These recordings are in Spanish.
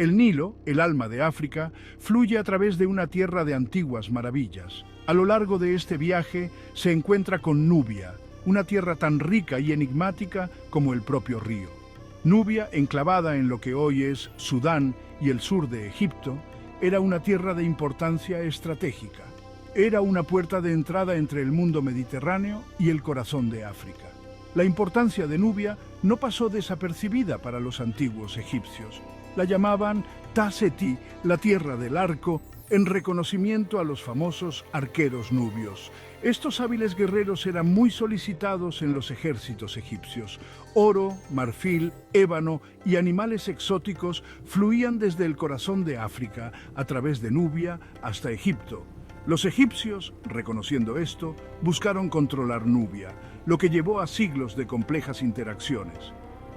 El Nilo, el alma de África, fluye a través de una tierra de antiguas maravillas. A lo largo de este viaje se encuentra con Nubia, una tierra tan rica y enigmática como el propio río. Nubia, enclavada en lo que hoy es Sudán y el sur de Egipto, era una tierra de importancia estratégica. Era una puerta de entrada entre el mundo mediterráneo y el corazón de África. La importancia de Nubia no pasó desapercibida para los antiguos egipcios. La llamaban Ta-Seti, la tierra del arco, en reconocimiento a los famosos arqueros nubios. Estos hábiles guerreros eran muy solicitados en los ejércitos egipcios. Oro, marfil, ébano y animales exóticos fluían desde el corazón de África, a través de Nubia, hasta Egipto. Los egipcios, reconociendo esto, buscaron controlar Nubia, lo que llevó a siglos de complejas interacciones.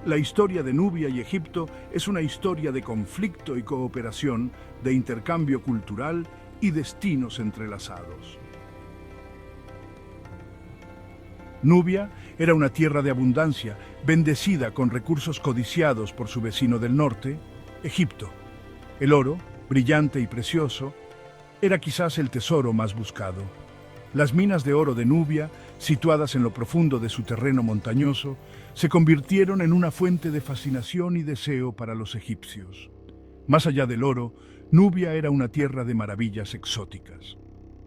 La historia de Nubia y Egipto es una historia de conflicto y cooperación, de intercambio cultural y destinos entrelazados. Nubia era una tierra de abundancia, bendecida con recursos codiciados por su vecino del norte, Egipto. El oro, brillante y precioso, era quizás el tesoro más buscado. Las minas de oro de Nubia, situadas en lo profundo de su terreno montañoso, se convirtieron en una fuente de fascinación y deseo para los egipcios. Más allá del oro, Nubia era una tierra de maravillas exóticas.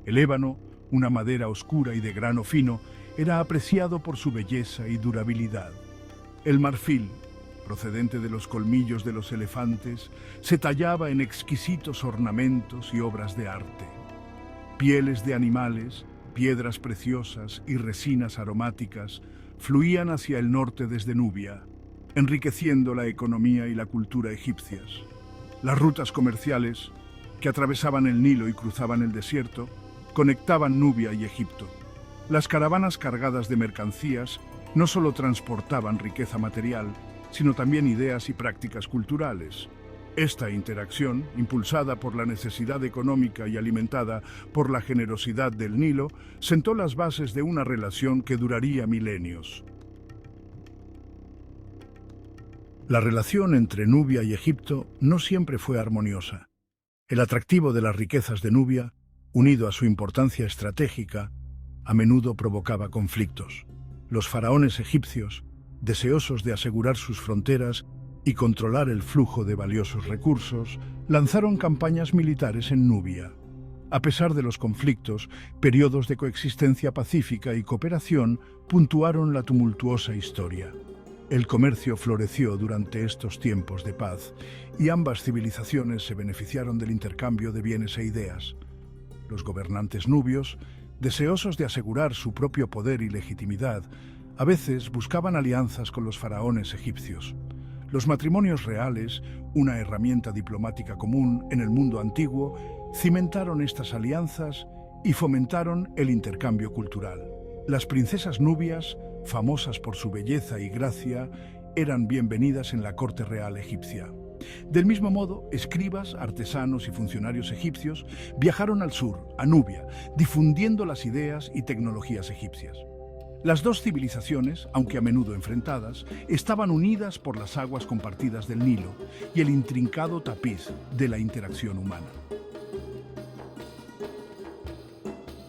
El ébano, una madera oscura y de grano fino, era apreciado por su belleza y durabilidad. El marfil, procedente de los colmillos de los elefantes, se tallaba en exquisitos ornamentos y obras de arte. Pieles de animales, piedras preciosas y resinas aromáticas fluían hacia el norte desde Nubia, enriqueciendo la economía y la cultura egipcias. Las rutas comerciales, que atravesaban el Nilo y cruzaban el desierto, conectaban Nubia y Egipto. Las caravanas cargadas de mercancías no solo transportaban riqueza material, sino también ideas y prácticas culturales. Esta interacción, impulsada por la necesidad económica y alimentada por la generosidad del Nilo, sentó las bases de una relación que duraría milenios. La relación entre Nubia y Egipto no siempre fue armoniosa. El atractivo de las riquezas de Nubia, unido a su importancia estratégica, a menudo provocaba conflictos. Los faraones egipcios, deseosos de asegurar sus fronteras y controlar el flujo de valiosos recursos, lanzaron campañas militares en Nubia. A pesar de los conflictos, periodos de coexistencia pacífica y cooperación puntuaron la tumultuosa historia. El comercio floreció durante estos tiempos de paz y ambas civilizaciones se beneficiaron del intercambio de bienes e ideas. Los gobernantes nubios, deseosos de asegurar su propio poder y legitimidad, a veces buscaban alianzas con los faraones egipcios. Los matrimonios reales, una herramienta diplomática común en el mundo antiguo, cimentaron estas alianzas y fomentaron el intercambio cultural. Las princesas nubias, famosas por su belleza y gracia, eran bienvenidas en la corte real egipcia. Del mismo modo, escribas, artesanos y funcionarios egipcios viajaron al sur, a Nubia, difundiendo las ideas y tecnologías egipcias. Las dos civilizaciones, aunque a menudo enfrentadas, estaban unidas por las aguas compartidas del Nilo y el intrincado tapiz de la interacción humana.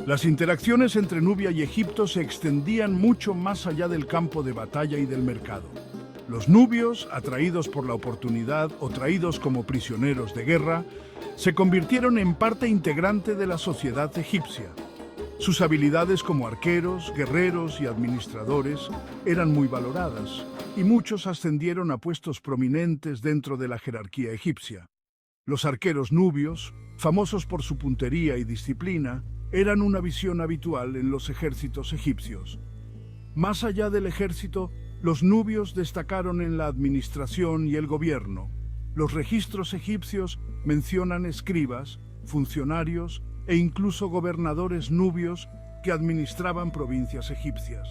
Las interacciones entre Nubia y Egipto se extendían mucho más allá del campo de batalla y del mercado. Los nubios, atraídos por la oportunidad o traídos como prisioneros de guerra, se convirtieron en parte integrante de la sociedad egipcia. Sus habilidades como arqueros, guerreros y administradores eran muy valoradas, y muchos ascendieron a puestos prominentes dentro de la jerarquía egipcia. Los arqueros nubios, famosos por su puntería y disciplina, eran una visión habitual en los ejércitos egipcios. Más allá del ejército, los nubios destacaron en la administración y el gobierno. Los registros egipcios mencionan escribas, funcionarios e incluso gobernadores nubios que administraban provincias egipcias.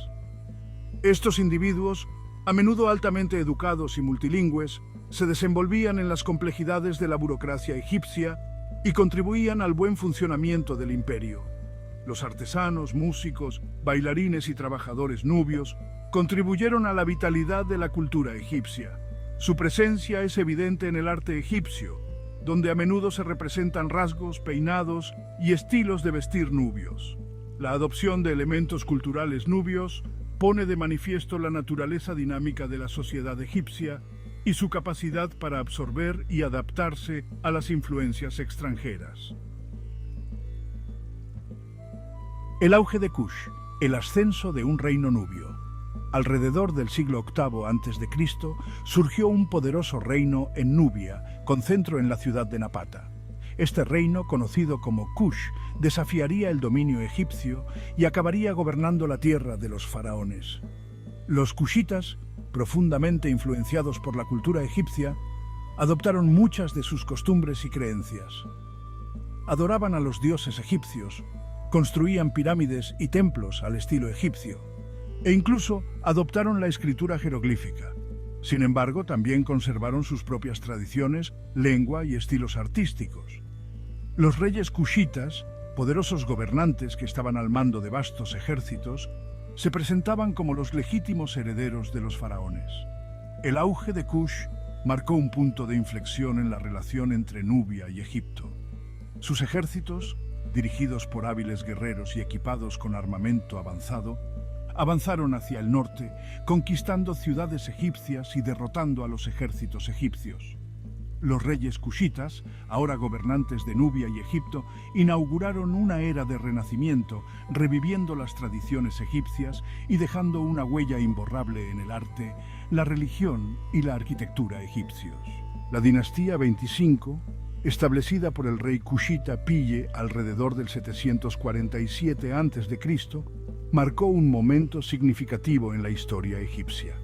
Estos individuos, a menudo altamente educados y multilingües, se desenvolvían en las complejidades de la burocracia egipcia y contribuían al buen funcionamiento del imperio. Los artesanos, músicos, bailarines y trabajadores nubios contribuyeron a la vitalidad de la cultura egipcia. Su presencia es evidente en el arte egipcio, donde a menudo se representan rasgos, peinados y estilos de vestir nubios. La adopción de elementos culturales nubios pone de manifiesto la naturaleza dinámica de la sociedad egipcia y su capacidad para absorber y adaptarse a las influencias extranjeras. El auge de Kush, el ascenso de un reino nubio. Alrededor del siglo VIII a.C. surgió un poderoso reino en Nubia, con centro en la ciudad de Napata. Este reino, conocido como Kush, desafiaría el dominio egipcio y acabaría gobernando la tierra de los faraones. Los kushitas, profundamente influenciados por la cultura egipcia, adoptaron muchas de sus costumbres y creencias. Adoraban a los dioses egipcios, construían pirámides y templos al estilo egipcio, e incluso adoptaron la escritura jeroglífica. Sin embargo, también conservaron sus propias tradiciones, lengua y estilos artísticos. Los reyes kushitas, poderosos gobernantes que estaban al mando de vastos ejércitos, se presentaban como los legítimos herederos de los faraones. El auge de Kush marcó un punto de inflexión en la relación entre Nubia y Egipto. Sus ejércitos, dirigidos por hábiles guerreros y equipados con armamento avanzado, avanzaron hacia el norte, conquistando ciudades egipcias y derrotando a los ejércitos egipcios. Los reyes kushitas, ahora gobernantes de Nubia y Egipto, inauguraron una era de renacimiento, reviviendo las tradiciones egipcias y dejando una huella imborrable en el arte, la religión y la arquitectura egipcios. La dinastía 25, establecida por el rey kushita Pille alrededor del 747 a.C., marcó un momento significativo en la historia egipcia.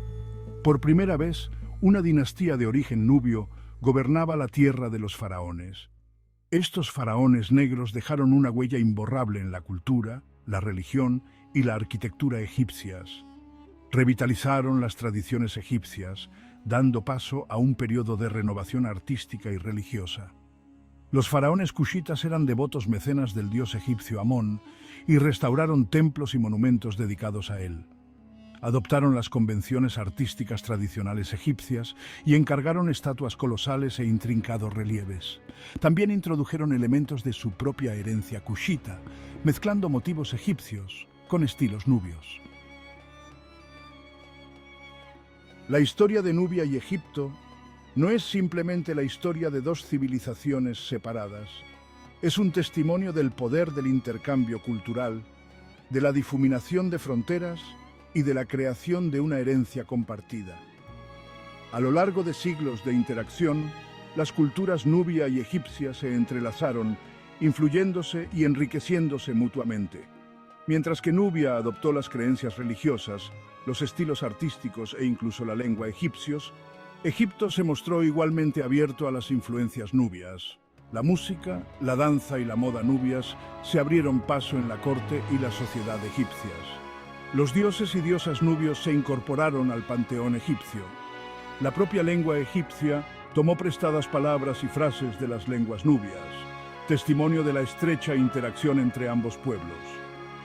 Por primera vez, una dinastía de origen nubio gobernaba la tierra de los faraones. Estos faraones negros dejaron una huella imborrable en la cultura, la religión y la arquitectura egipcias. Revitalizaron las tradiciones egipcias, dando paso a un periodo de renovación artística y religiosa. Los faraones kushitas eran devotos mecenas del dios egipcio Amón y restauraron templos y monumentos dedicados a él. Adoptaron las convenciones artísticas tradicionales egipcias y encargaron estatuas colosales e intrincados relieves. También introdujeron elementos de su propia herencia kushita, mezclando motivos egipcios con estilos nubios. La historia de Nubia y Egipto no es simplemente la historia de dos civilizaciones separadas. Es un testimonio del poder del intercambio cultural, de la difuminación de fronteras y de la creación de una herencia compartida. A lo largo de siglos de interacción, las culturas nubia y egipcia se entrelazaron, influyéndose y enriqueciéndose mutuamente. Mientras que Nubia adoptó las creencias religiosas, los estilos artísticos e incluso la lengua egipcios, Egipto se mostró igualmente abierto a las influencias nubias. La música, la danza y la moda nubias se abrieron paso en la corte y la sociedad egipcias. Los dioses y diosas nubios se incorporaron al panteón egipcio. La propia lengua egipcia tomó prestadas palabras y frases de las lenguas nubias, testimonio de la estrecha interacción entre ambos pueblos.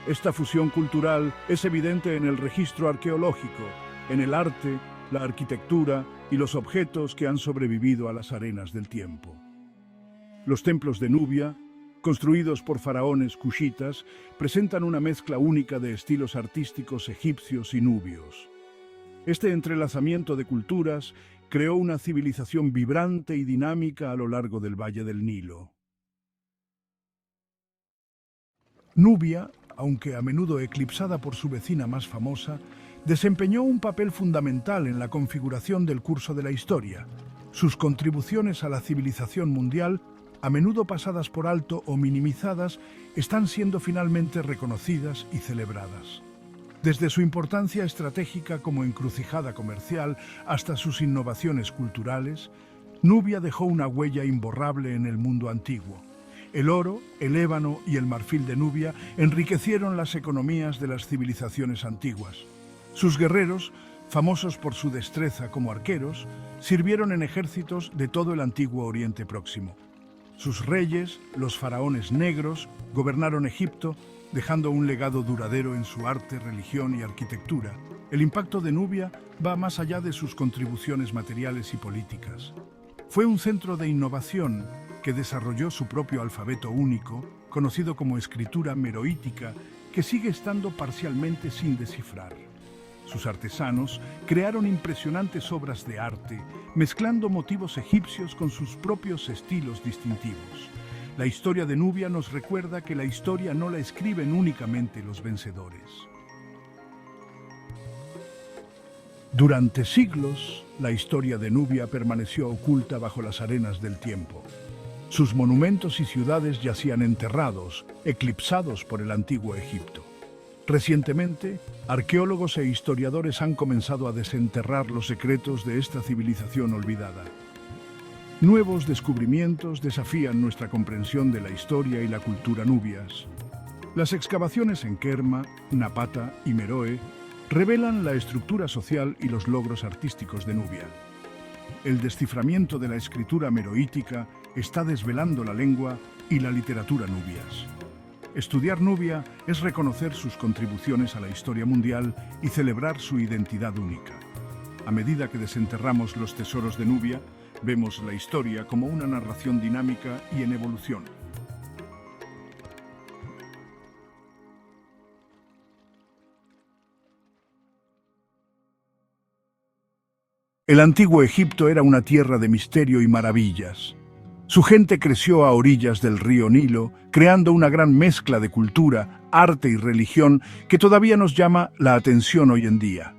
Esta fusión cultural es evidente en el registro arqueológico, en el arte, la arquitectura y los objetos que han sobrevivido a las arenas del tiempo. Los templos de Nubia, construidos por faraones kushitas, presentan una mezcla única de estilos artísticos egipcios y nubios. Este entrelazamiento de culturas creó una civilización vibrante y dinámica a lo largo del Valle del Nilo. Nubia, aunque a menudo eclipsada por su vecina más famosa, desempeñó un papel fundamental en la configuración del curso de la historia. Sus contribuciones a la civilización mundial, a menudo pasadas por alto o minimizadas, están siendo finalmente reconocidas y celebradas. Desde su importancia estratégica como encrucijada comercial hasta sus innovaciones culturales, Nubia dejó una huella imborrable en el mundo antiguo. El oro, el ébano y el marfil de Nubia enriquecieron las economías de las civilizaciones antiguas. Sus guerreros, famosos por su destreza como arqueros, sirvieron en ejércitos de todo el antiguo Oriente Próximo. Sus reyes, los faraones negros, gobernaron Egipto, dejando un legado duradero en su arte, religión y arquitectura. El impacto de Nubia va más allá de sus contribuciones materiales y políticas. Fue un centro de innovación, que desarrolló su propio alfabeto único, conocido como escritura meroítica, que sigue estando parcialmente sin descifrar. Sus artesanos crearon impresionantes obras de arte, mezclando motivos egipcios con sus propios estilos distintivos. La historia de Nubia nos recuerda que la historia no la escriben únicamente los vencedores. Durante siglos, la historia de Nubia permaneció oculta bajo las arenas del tiempo. Sus monumentos y ciudades yacían enterrados, eclipsados por el antiguo Egipto. Recientemente, arqueólogos e historiadores han comenzado a desenterrar los secretos de esta civilización olvidada. Nuevos descubrimientos desafían nuestra comprensión de la historia y la cultura nubias. Las excavaciones en Kerma, Napata y Meroe revelan la estructura social y los logros artísticos de Nubia. El desciframiento de la escritura meroítica está desvelando la lengua y la literatura nubias. Estudiar Nubia es reconocer sus contribuciones a la historia mundial y celebrar su identidad única. A medida que desenterramos los tesoros de Nubia, vemos la historia como una narración dinámica y en evolución. El antiguo Egipto era una tierra de misterio y maravillas. Su gente creció a orillas del río Nilo, creando una gran mezcla de cultura, arte y religión que todavía nos llama la atención hoy en día.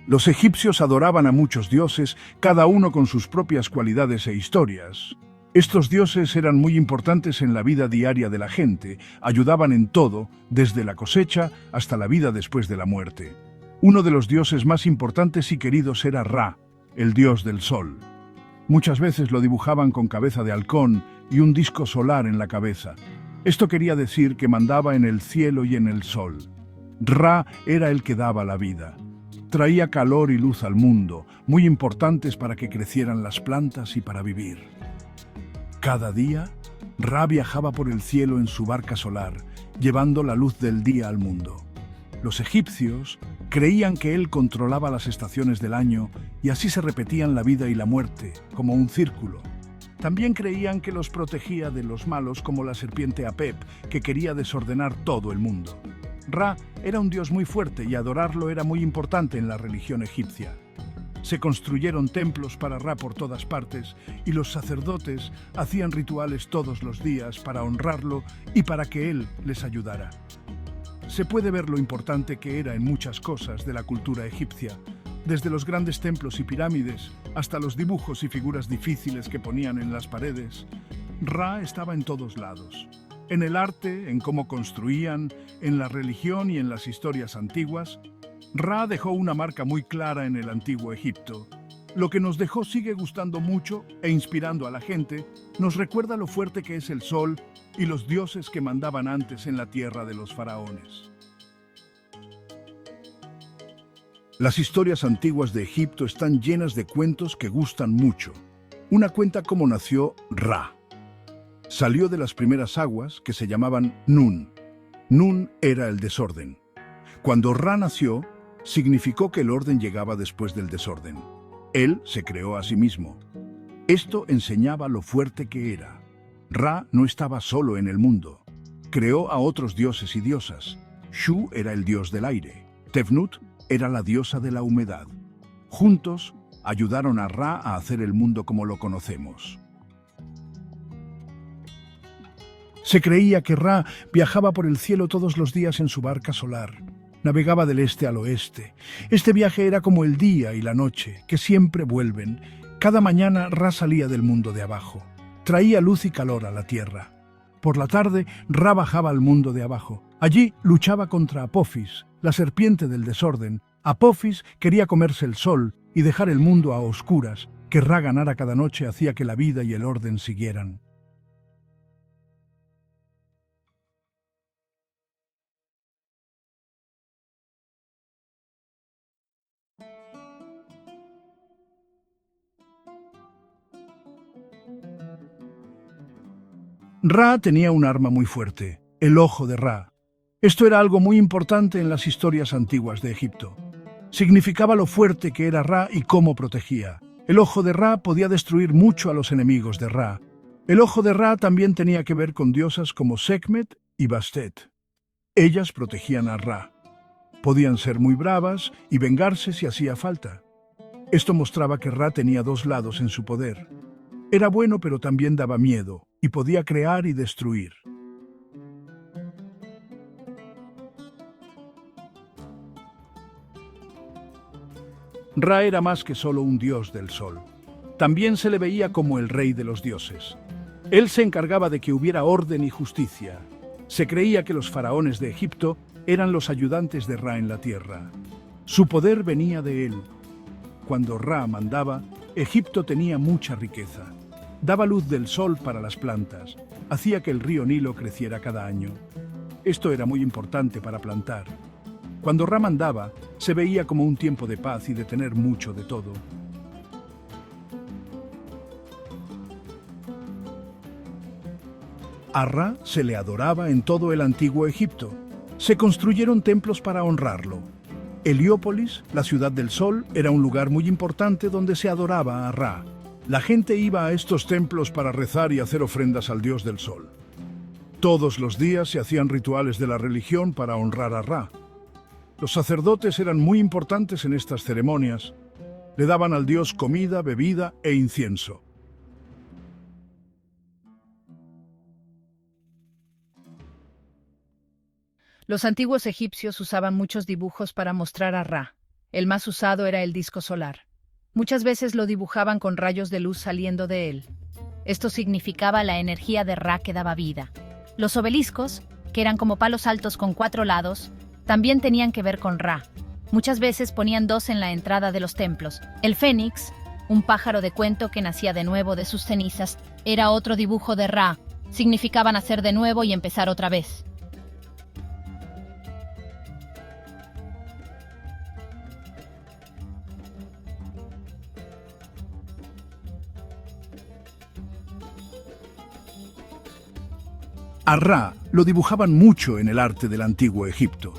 Los egipcios adoraban a muchos dioses, cada uno con sus propias cualidades e historias. Estos dioses eran muy importantes en la vida diaria de la gente, ayudaban en todo, desde la cosecha hasta la vida después de la muerte. Uno de los dioses más importantes y queridos era Ra, el dios del sol. Muchas veces lo dibujaban con cabeza de halcón y un disco solar en la cabeza. Esto quería decir que mandaba en el cielo y en el sol. Ra era el que daba la vida. Traía calor y luz al mundo, muy importantes para que crecieran las plantas y para vivir. Cada día, Ra viajaba por el cielo en su barca solar, llevando la luz del día al mundo. Los egipcios creían que él controlaba las estaciones del año y así se repetían la vida y la muerte, como un círculo. También creían que los protegía de los malos como la serpiente Apep, que quería desordenar todo el mundo. Ra era un dios muy fuerte y adorarlo era muy importante en la religión egipcia. Se construyeron templos para Ra por todas partes y los sacerdotes hacían rituales todos los días para honrarlo y para que él les ayudara. Se puede ver lo importante que era en muchas cosas de la cultura egipcia, desde los grandes templos y pirámides hasta los dibujos y figuras difíciles que ponían en las paredes. Ra estaba en todos lados, en el arte, en cómo construían, en la religión y en las historias antiguas. Ra dejó una marca muy clara en el antiguo Egipto. Lo que nos dejó sigue gustando mucho e inspirando a la gente, nos recuerda lo fuerte que es el sol y los dioses que mandaban antes en la tierra de los faraones. Las historias antiguas de Egipto están llenas de cuentos que gustan mucho. Una cuenta cómo nació Ra. Salió de las primeras aguas que se llamaban Nun. Nun era el desorden. Cuando Ra nació, significó que el orden llegaba después del desorden. Él se creó a sí mismo. Esto enseñaba lo fuerte que era. Ra no estaba solo en el mundo. Creó a otros dioses y diosas. Shu era el dios del aire. Tefnut era la diosa de la humedad. Juntos, ayudaron a Ra a hacer el mundo como lo conocemos. Se creía que Ra viajaba por el cielo todos los días en su barca solar. Navegaba del este al oeste. Este viaje era como el día y la noche, que siempre vuelven. Cada mañana Ra salía del mundo de abajo. Traía luz y calor a la tierra. Por la tarde, Ra bajaba al mundo de abajo. Allí luchaba contra Apophis, la serpiente del desorden. Apophis quería comerse el sol y dejar el mundo a oscuras. Que Ra ganara cada noche hacía que la vida y el orden siguieran. Ra tenía un arma muy fuerte, el ojo de Ra. Esto era algo muy importante en las historias antiguas de Egipto. Significaba lo fuerte que era Ra y cómo protegía. El ojo de Ra podía destruir mucho a los enemigos de Ra. El ojo de Ra también tenía que ver con diosas como Sekhmet y Bastet. Ellas protegían a Ra. Podían ser muy bravas y vengarse si hacía falta. Esto mostraba que Ra tenía dos lados en su poder. Era bueno, pero también daba miedo, y podía crear y destruir. Ra era más que solo un dios del sol. También se le veía como el rey de los dioses. Él se encargaba de que hubiera orden y justicia. Se creía que los faraones de Egipto eran los ayudantes de Ra en la tierra. Su poder venía de él. Cuando Ra mandaba, Egipto tenía mucha riqueza. Daba luz del sol para las plantas. Hacía que el río Nilo creciera cada año. Esto era muy importante para plantar. Cuando Ra mandaba, se veía como un tiempo de paz y de tener mucho de todo. A Ra se le adoraba en todo el antiguo Egipto. Se construyeron templos para honrarlo. Heliópolis, la ciudad del sol, era un lugar muy importante donde se adoraba a Ra. La gente iba a estos templos para rezar y hacer ofrendas al dios del sol. Todos los días se hacían rituales de la religión para honrar a Ra. Los sacerdotes eran muy importantes en estas ceremonias. Le daban al dios comida, bebida e incienso. Los antiguos egipcios usaban muchos dibujos para mostrar a Ra. El más usado era el disco solar. Muchas veces lo dibujaban con rayos de luz saliendo de él. Esto significaba la energía de Ra que daba vida. Los obeliscos, que eran como palos altos con 4 lados, también tenían que ver con Ra. Muchas veces ponían 2 en la entrada de los templos. El fénix, un pájaro de cuento que nacía de nuevo de sus cenizas, era otro dibujo de Ra. Significaba nacer de nuevo y empezar otra vez. A Ra lo dibujaban mucho en el arte del antiguo Egipto.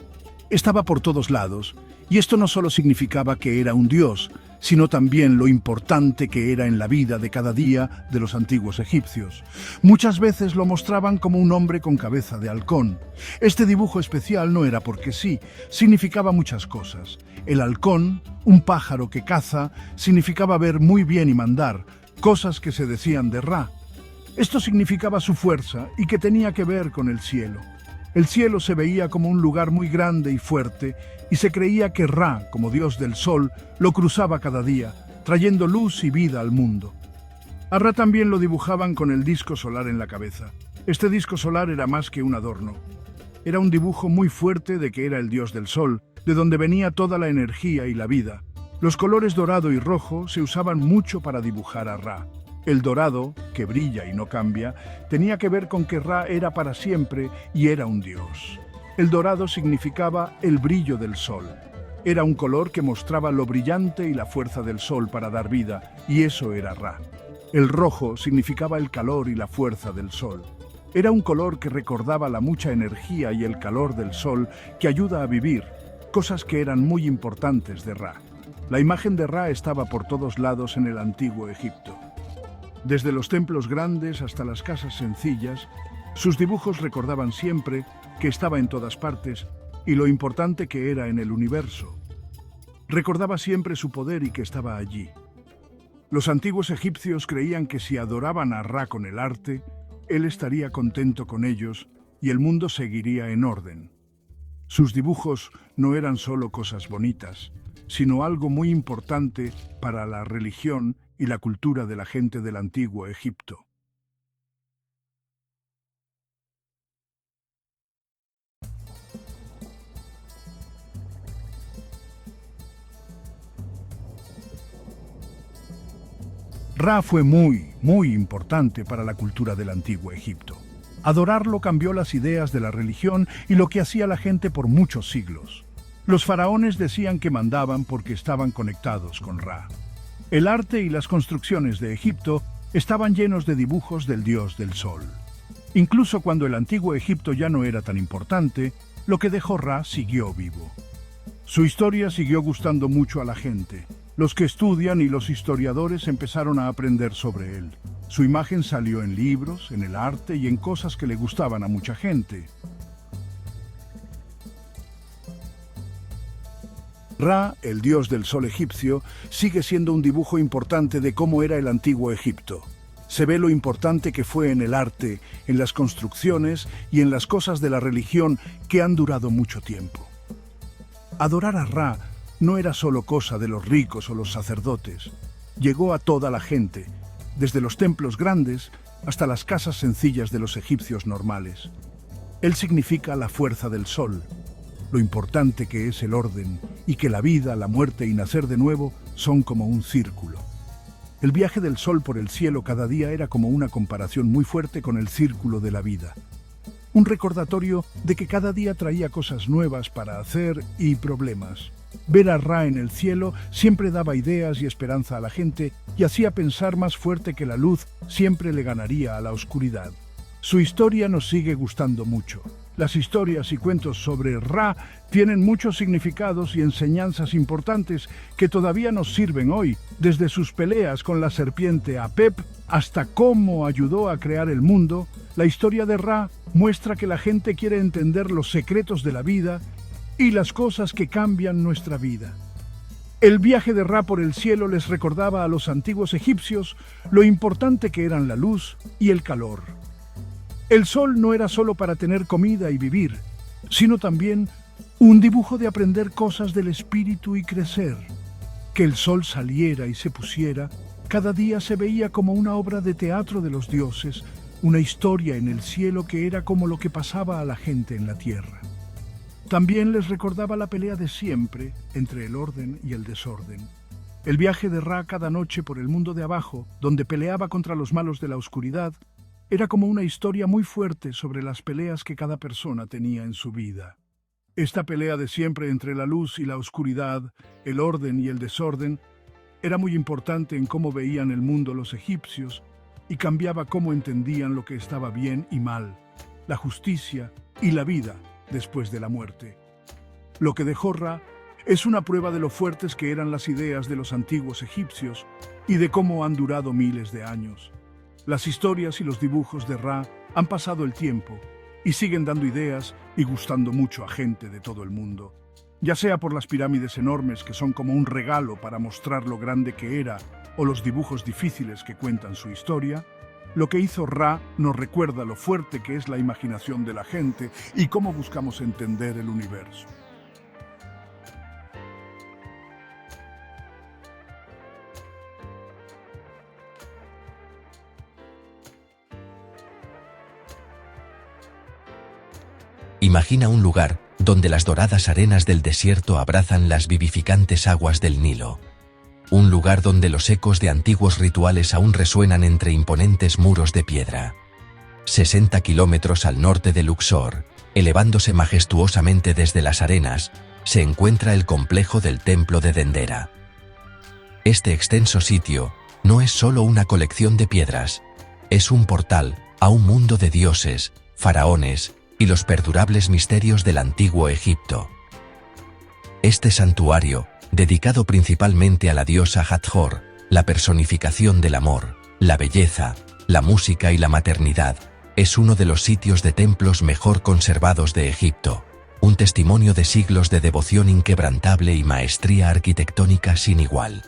Estaba por todos lados, y esto no solo significaba que era un dios, sino también lo importante que era en la vida de cada día de los antiguos egipcios. Muchas veces lo mostraban como un hombre con cabeza de halcón. Este dibujo especial no era porque sí, significaba muchas cosas. El halcón, un pájaro que caza, significaba ver muy bien y mandar, cosas que se decían de Ra. Esto significaba su fuerza y que tenía que ver con el cielo. El cielo se veía como un lugar muy grande y fuerte, y se creía que Ra, como dios del sol, lo cruzaba cada día, trayendo luz y vida al mundo. A Ra también lo dibujaban con el disco solar en la cabeza. Este disco solar era más que un adorno. Era un dibujo muy fuerte de que era el dios del sol, de donde venía toda la energía y la vida. Los colores dorado y rojo se usaban mucho para dibujar a Ra. El dorado, que brilla y no cambia, tenía que ver con que Ra era para siempre y era un dios. El dorado significaba el brillo del sol. Era un color que mostraba lo brillante y la fuerza del sol para dar vida, y eso era Ra. El rojo significaba el calor y la fuerza del sol. Era un color que recordaba la mucha energía y el calor del sol que ayuda a vivir, cosas que eran muy importantes de Ra. La imagen de Ra estaba por todos lados en el antiguo Egipto. Desde los templos grandes hasta las casas sencillas, sus dibujos recordaban siempre que estaba en todas partes y lo importante que era en el universo. Recordaba siempre su poder y que estaba allí. Los antiguos egipcios creían que si adoraban a Ra con el arte, él estaría contento con ellos y el mundo seguiría en orden. Sus dibujos no eran solo cosas bonitas, sino algo muy importante para la religión y la cultura de la gente del antiguo Egipto. Ra fue muy importante para la cultura del antiguo Egipto. Adorarlo cambió las ideas de la religión y lo que hacía la gente por muchos siglos. Los faraones decían que mandaban porque estaban conectados con Ra. El arte y las construcciones de Egipto estaban llenos de dibujos del dios del sol. Incluso cuando el antiguo Egipto ya no era tan importante, lo que dejó Ra siguió vivo. Su historia siguió gustando mucho a la gente. Los que estudian y los historiadores empezaron a aprender sobre él. Su imagen salió en libros, en el arte y en cosas que le gustaban a mucha gente. Ra, el dios del sol egipcio, sigue siendo un dibujo importante de cómo era el antiguo Egipto. Se ve lo importante que fue en el arte, en las construcciones y en las cosas de la religión que han durado mucho tiempo. Adorar a Ra no era solo cosa de los ricos o los sacerdotes. Llegó a toda la gente, desde los templos grandes hasta las casas sencillas de los egipcios normales. Él significa la fuerza del sol, lo importante que es el orden y que la vida, la muerte y nacer de nuevo son como un círculo. El viaje del sol por el cielo cada día era como una comparación muy fuerte con el círculo de la vida. Un recordatorio de que cada día traía cosas nuevas para hacer y problemas. Ver a Ra en el cielo siempre daba ideas y esperanza a la gente y hacía pensar más fuerte que la luz siempre le ganaría a la oscuridad. Su historia nos sigue gustando mucho. Las historias y cuentos sobre Ra tienen muchos significados y enseñanzas importantes que todavía nos sirven hoy, desde sus peleas con la serpiente Apep hasta cómo ayudó a crear el mundo. La historia de Ra muestra que la gente quiere entender los secretos de la vida y las cosas que cambian nuestra vida. El viaje de Ra por el cielo les recordaba a los antiguos egipcios lo importante que eran la luz y el calor. El sol no era solo para tener comida y vivir, sino también un dibujo de aprender cosas del espíritu y crecer. Que el sol saliera y se pusiera, cada día se veía como una obra de teatro de los dioses, una historia en el cielo que era como lo que pasaba a la gente en la tierra. También les recordaba la pelea de siempre entre el orden y el desorden. El viaje de Ra cada noche por el mundo de abajo, donde peleaba contra los malos de la oscuridad, era como una historia muy fuerte sobre las peleas que cada persona tenía en su vida. Esta pelea de siempre entre la luz y la oscuridad, el orden y el desorden, era muy importante en cómo veían el mundo los egipcios y cambiaba cómo entendían lo que estaba bien y mal, la justicia y la vida después de la muerte. Lo que dejó Ra es una prueba de lo fuertes que eran las ideas de los antiguos egipcios y de cómo han durado miles de años. Las historias y los dibujos de Ra han pasado el tiempo y siguen dando ideas y gustando mucho a gente de todo el mundo. Ya sea por las pirámides enormes que son como un regalo para mostrar lo grande que era, o los dibujos difíciles que cuentan su historia, lo que hizo Ra nos recuerda lo fuerte que es la imaginación de la gente y cómo buscamos entender el universo. Imagina un lugar donde las doradas arenas del desierto abrazan las vivificantes aguas del Nilo. Un lugar donde los ecos de antiguos rituales aún resuenan entre imponentes muros de piedra. 60 kilómetros al norte de Luxor, elevándose majestuosamente desde las arenas, se encuentra el complejo del templo de Dendera. Este extenso sitio no es solo una colección de piedras, es un portal a un mundo de dioses, faraones y los perdurables misterios del antiguo Egipto. Este santuario, dedicado principalmente a la diosa Hathor, la personificación del amor, la belleza, la música y la maternidad, es uno de los sitios de templos mejor conservados de Egipto, un testimonio de siglos de devoción inquebrantable y maestría arquitectónica sin igual.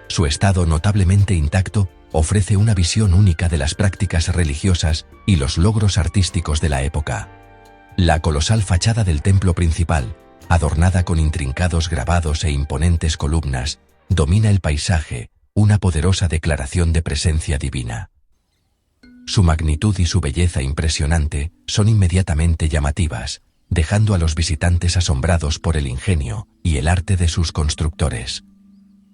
Su estado notablemente intacto ofrece una visión única de las prácticas religiosas y los logros artísticos de la época. La colosal fachada del templo principal, adornada con intrincados grabados e imponentes columnas, domina el paisaje, una poderosa declaración de presencia divina. Su magnitud y su belleza impresionante son inmediatamente llamativas, dejando a los visitantes asombrados por el ingenio y el arte de sus constructores.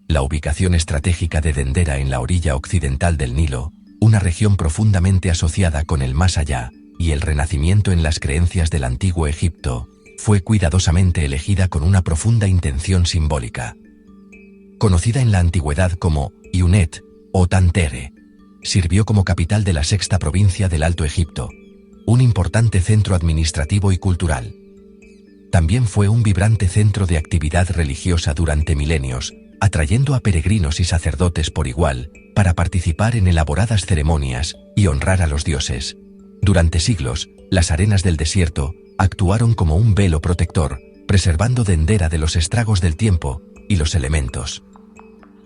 La ubicación estratégica de Dendera en la orilla occidental del Nilo, una región profundamente asociada con el más allá, y el renacimiento en las creencias del antiguo Egipto, fue cuidadosamente elegida con una profunda intención simbólica. Conocida en la antigüedad como Iunet o Tantere, sirvió como capital de la sexta provincia del Alto Egipto, un importante centro administrativo y cultural. También fue un vibrante centro de actividad religiosa durante milenios, atrayendo a peregrinos y sacerdotes por igual para participar en elaboradas ceremonias y honrar a los dioses. Durante siglos, las arenas del desierto actuaron como un velo protector, preservando Dendera de los estragos del tiempo y los elementos.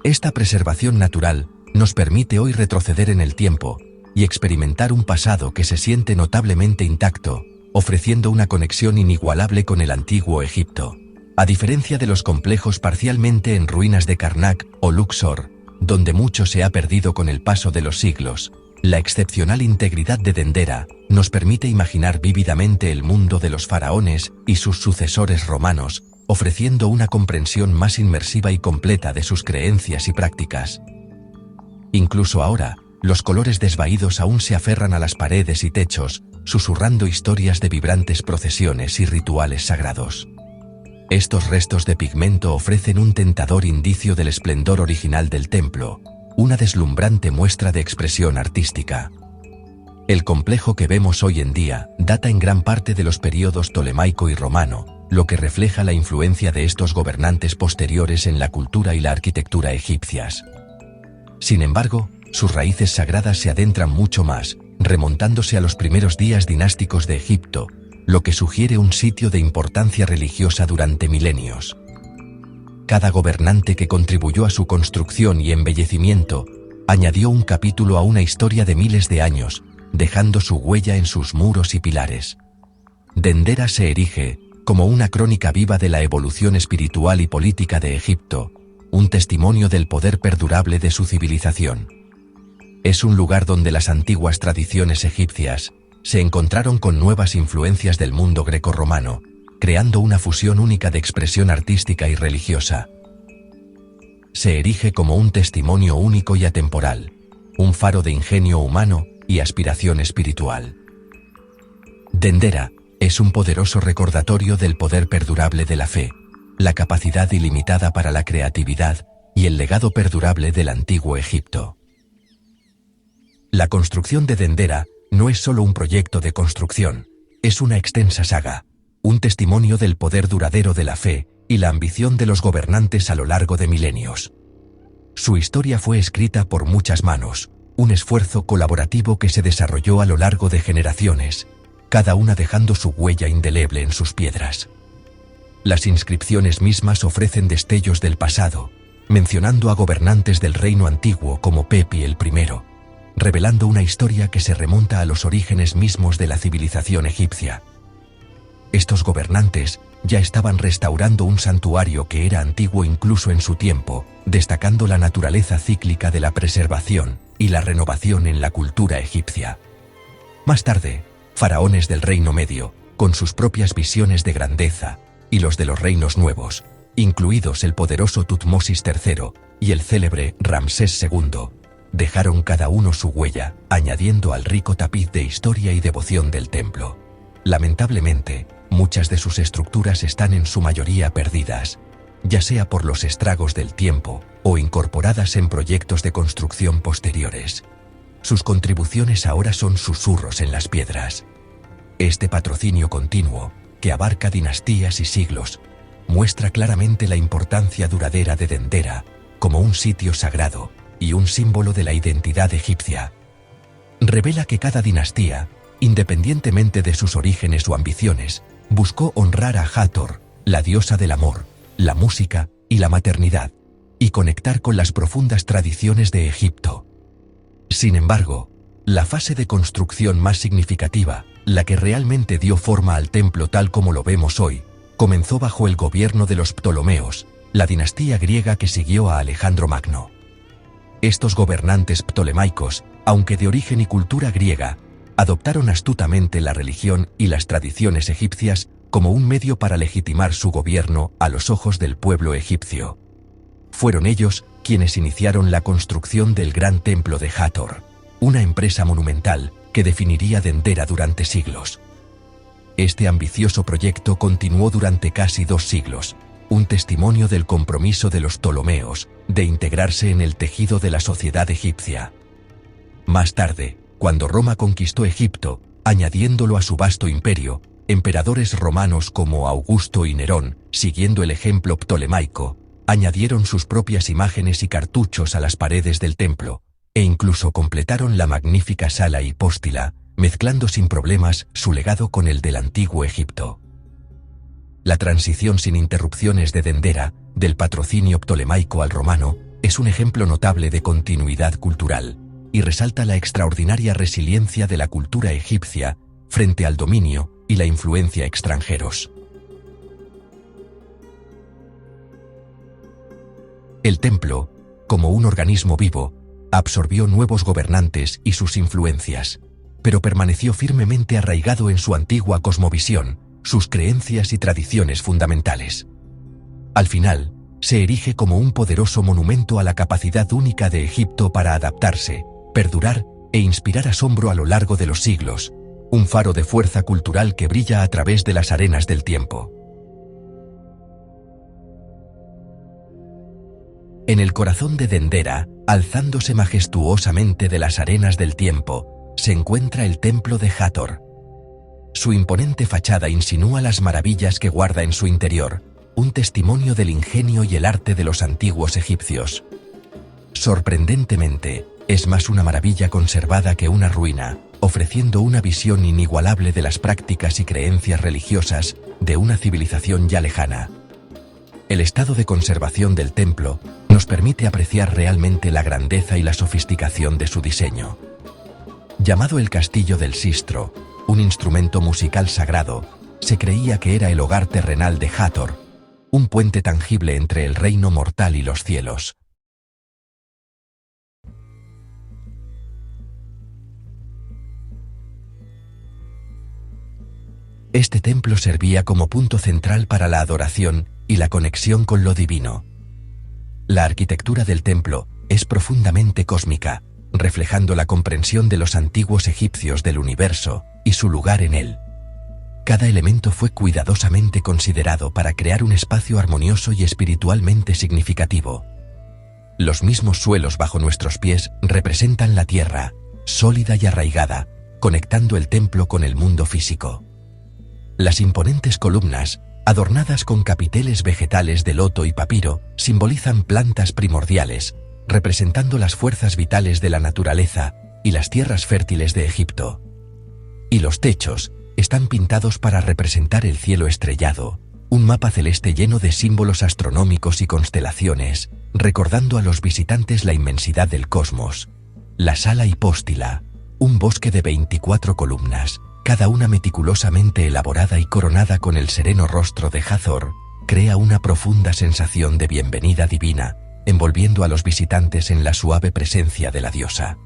Esta preservación natural nos permite hoy retroceder en el tiempo y experimentar un pasado que se siente notablemente intacto, ofreciendo una conexión inigualable con el antiguo Egipto. A diferencia de los complejos parcialmente en ruinas de Karnak o Luxor, donde mucho se ha perdido con el paso de los siglos, la excepcional integridad de Dendera nos permite imaginar vívidamente el mundo de los faraones y sus sucesores romanos, ofreciendo una comprensión más inmersiva y completa de sus creencias y prácticas. Incluso ahora, los colores desvaídos aún se aferran a las paredes y techos, susurrando historias de vibrantes procesiones y rituales sagrados. Estos restos de pigmento ofrecen un tentador indicio del esplendor original del templo, una deslumbrante muestra de expresión artística. El complejo que vemos hoy en día data en gran parte de los períodos tolemaico y romano, lo que refleja la influencia de estos gobernantes posteriores en la cultura y la arquitectura egipcias. Sin embargo, sus raíces sagradas se adentran mucho más, remontándose a los primeros días dinásticos de Egipto, lo que sugiere un sitio de importancia religiosa durante milenios. Cada gobernante que contribuyó a su construcción y embellecimiento añadió un capítulo a una historia de miles de años, dejando su huella en sus muros y pilares. Dendera se erige como una crónica viva de la evolución espiritual y política de Egipto, un testimonio del poder perdurable de su civilización. Es un lugar donde las antiguas tradiciones egipcias se encontraron con nuevas influencias del mundo grecorromano, creando una fusión única de expresión artística y religiosa. Se erige como un testimonio único y atemporal, un faro de ingenio humano y aspiración espiritual. Dendera es un poderoso recordatorio del poder perdurable de la fe, la capacidad ilimitada para la creatividad y el legado perdurable del antiguo Egipto. La construcción de Dendera no es solo un proyecto de construcción, es una extensa saga, un testimonio del poder duradero de la fe y la ambición de los gobernantes a lo largo de milenios. Su historia fue escrita por muchas manos, un esfuerzo colaborativo que se desarrolló a lo largo de generaciones, cada una dejando su huella indeleble en sus piedras. Las inscripciones mismas ofrecen destellos del pasado, mencionando a gobernantes del reino antiguo como Pepi el I, revelando una historia que se remonta a los orígenes mismos de la civilización egipcia. Estos gobernantes ya estaban restaurando un santuario que era antiguo incluso en su tiempo, destacando la naturaleza cíclica de la preservación y la renovación en la cultura egipcia. Más tarde, faraones del Reino Medio, con sus propias visiones de grandeza, y los de los reinos nuevos, incluidos el poderoso Tutmosis III y el célebre Ramsés II, dejaron cada uno su huella, añadiendo al rico tapiz de historia y devoción del templo. Lamentablemente, muchas de sus estructuras están en su mayoría perdidas, ya sea por los estragos del tiempo o incorporadas en proyectos de construcción posteriores. Sus contribuciones ahora son susurros en las piedras. Este patrocinio continuo, que abarca dinastías y siglos, muestra claramente la importancia duradera de Dendera como un sitio sagrado y un símbolo de la identidad egipcia. Revela que cada dinastía, independientemente de sus orígenes o ambiciones, buscó honrar a Hathor, la diosa del amor, la música y la maternidad, y conectar con las profundas tradiciones de Egipto. Sin embargo, la fase de construcción más significativa, la que realmente dio forma al templo tal como lo vemos hoy, comenzó bajo el gobierno de los Ptolomeos, la dinastía griega que siguió a Alejandro Magno. Estos gobernantes ptolemaicos, aunque de origen y cultura griega, adoptaron astutamente la religión y las tradiciones egipcias como un medio para legitimar su gobierno a los ojos del pueblo egipcio. Fueron ellos quienes iniciaron la construcción del gran templo de Hathor, una empresa monumental que definiría Dendera durante siglos. Este ambicioso proyecto continuó durante casi 2 siglos, un testimonio del compromiso de los Ptolomeos de integrarse en el tejido de la sociedad egipcia. Más tarde, cuando Roma conquistó Egipto, añadiéndolo a su vasto imperio, emperadores romanos como Augusto y Nerón, siguiendo el ejemplo ptolemaico, añadieron sus propias imágenes y cartuchos a las paredes del templo, e incluso completaron la magnífica sala hipóstila, mezclando sin problemas su legado con el del antiguo Egipto. La transición sin interrupciones de Dendera, del patrocinio ptolemaico al romano, es un ejemplo notable de continuidad cultural, y resalta la extraordinaria resiliencia de la cultura egipcia frente al dominio y la influencia extranjeros. El templo, como un organismo vivo, absorbió nuevos gobernantes y sus influencias, pero permaneció firmemente arraigado en su antigua cosmovisión, sus creencias y tradiciones fundamentales. Al final, se erige como un poderoso monumento a la capacidad única de Egipto para adaptarse, perdurar e inspirar asombro a lo largo de los siglos, un faro de fuerza cultural que brilla a través de las arenas del tiempo. En el corazón de Dendera, alzándose majestuosamente de las arenas del tiempo, se encuentra el templo de Hathor. Su imponente fachada insinúa las maravillas que guarda en su interior, un testimonio del ingenio y el arte de los antiguos egipcios. Sorprendentemente, es más una maravilla conservada que una ruina, ofreciendo una visión inigualable de las prácticas y creencias religiosas de una civilización ya lejana. El estado de conservación del templo nos permite apreciar realmente la grandeza y la sofisticación de su diseño. Llamado el Castillo del Sistro, un instrumento musical sagrado, se creía que era el hogar terrenal de Hathor, un puente tangible entre el reino mortal y los cielos. Este templo servía como punto central para la adoración y la conexión con lo divino. La arquitectura del templo es profundamente cósmica, reflejando la comprensión de los antiguos egipcios del universo y su lugar en él. Cada elemento fue cuidadosamente considerado para crear un espacio armonioso y espiritualmente significativo. Los mismos suelos bajo nuestros pies representan la tierra, sólida y arraigada, conectando el templo con el mundo físico. Las imponentes columnas, adornadas con capiteles vegetales de loto y papiro, simbolizan plantas primordiales, representando las fuerzas vitales de la naturaleza y las tierras fértiles de Egipto. Y los techos están pintados para representar el cielo estrellado, un mapa celeste lleno de símbolos astronómicos y constelaciones, recordando a los visitantes la inmensidad del cosmos. La sala hipóstila, un bosque de 24 columnas, cada una meticulosamente elaborada y coronada con el sereno rostro de Hathor, crea una profunda sensación de bienvenida divina, envolviendo a los visitantes en la suave presencia de la diosa.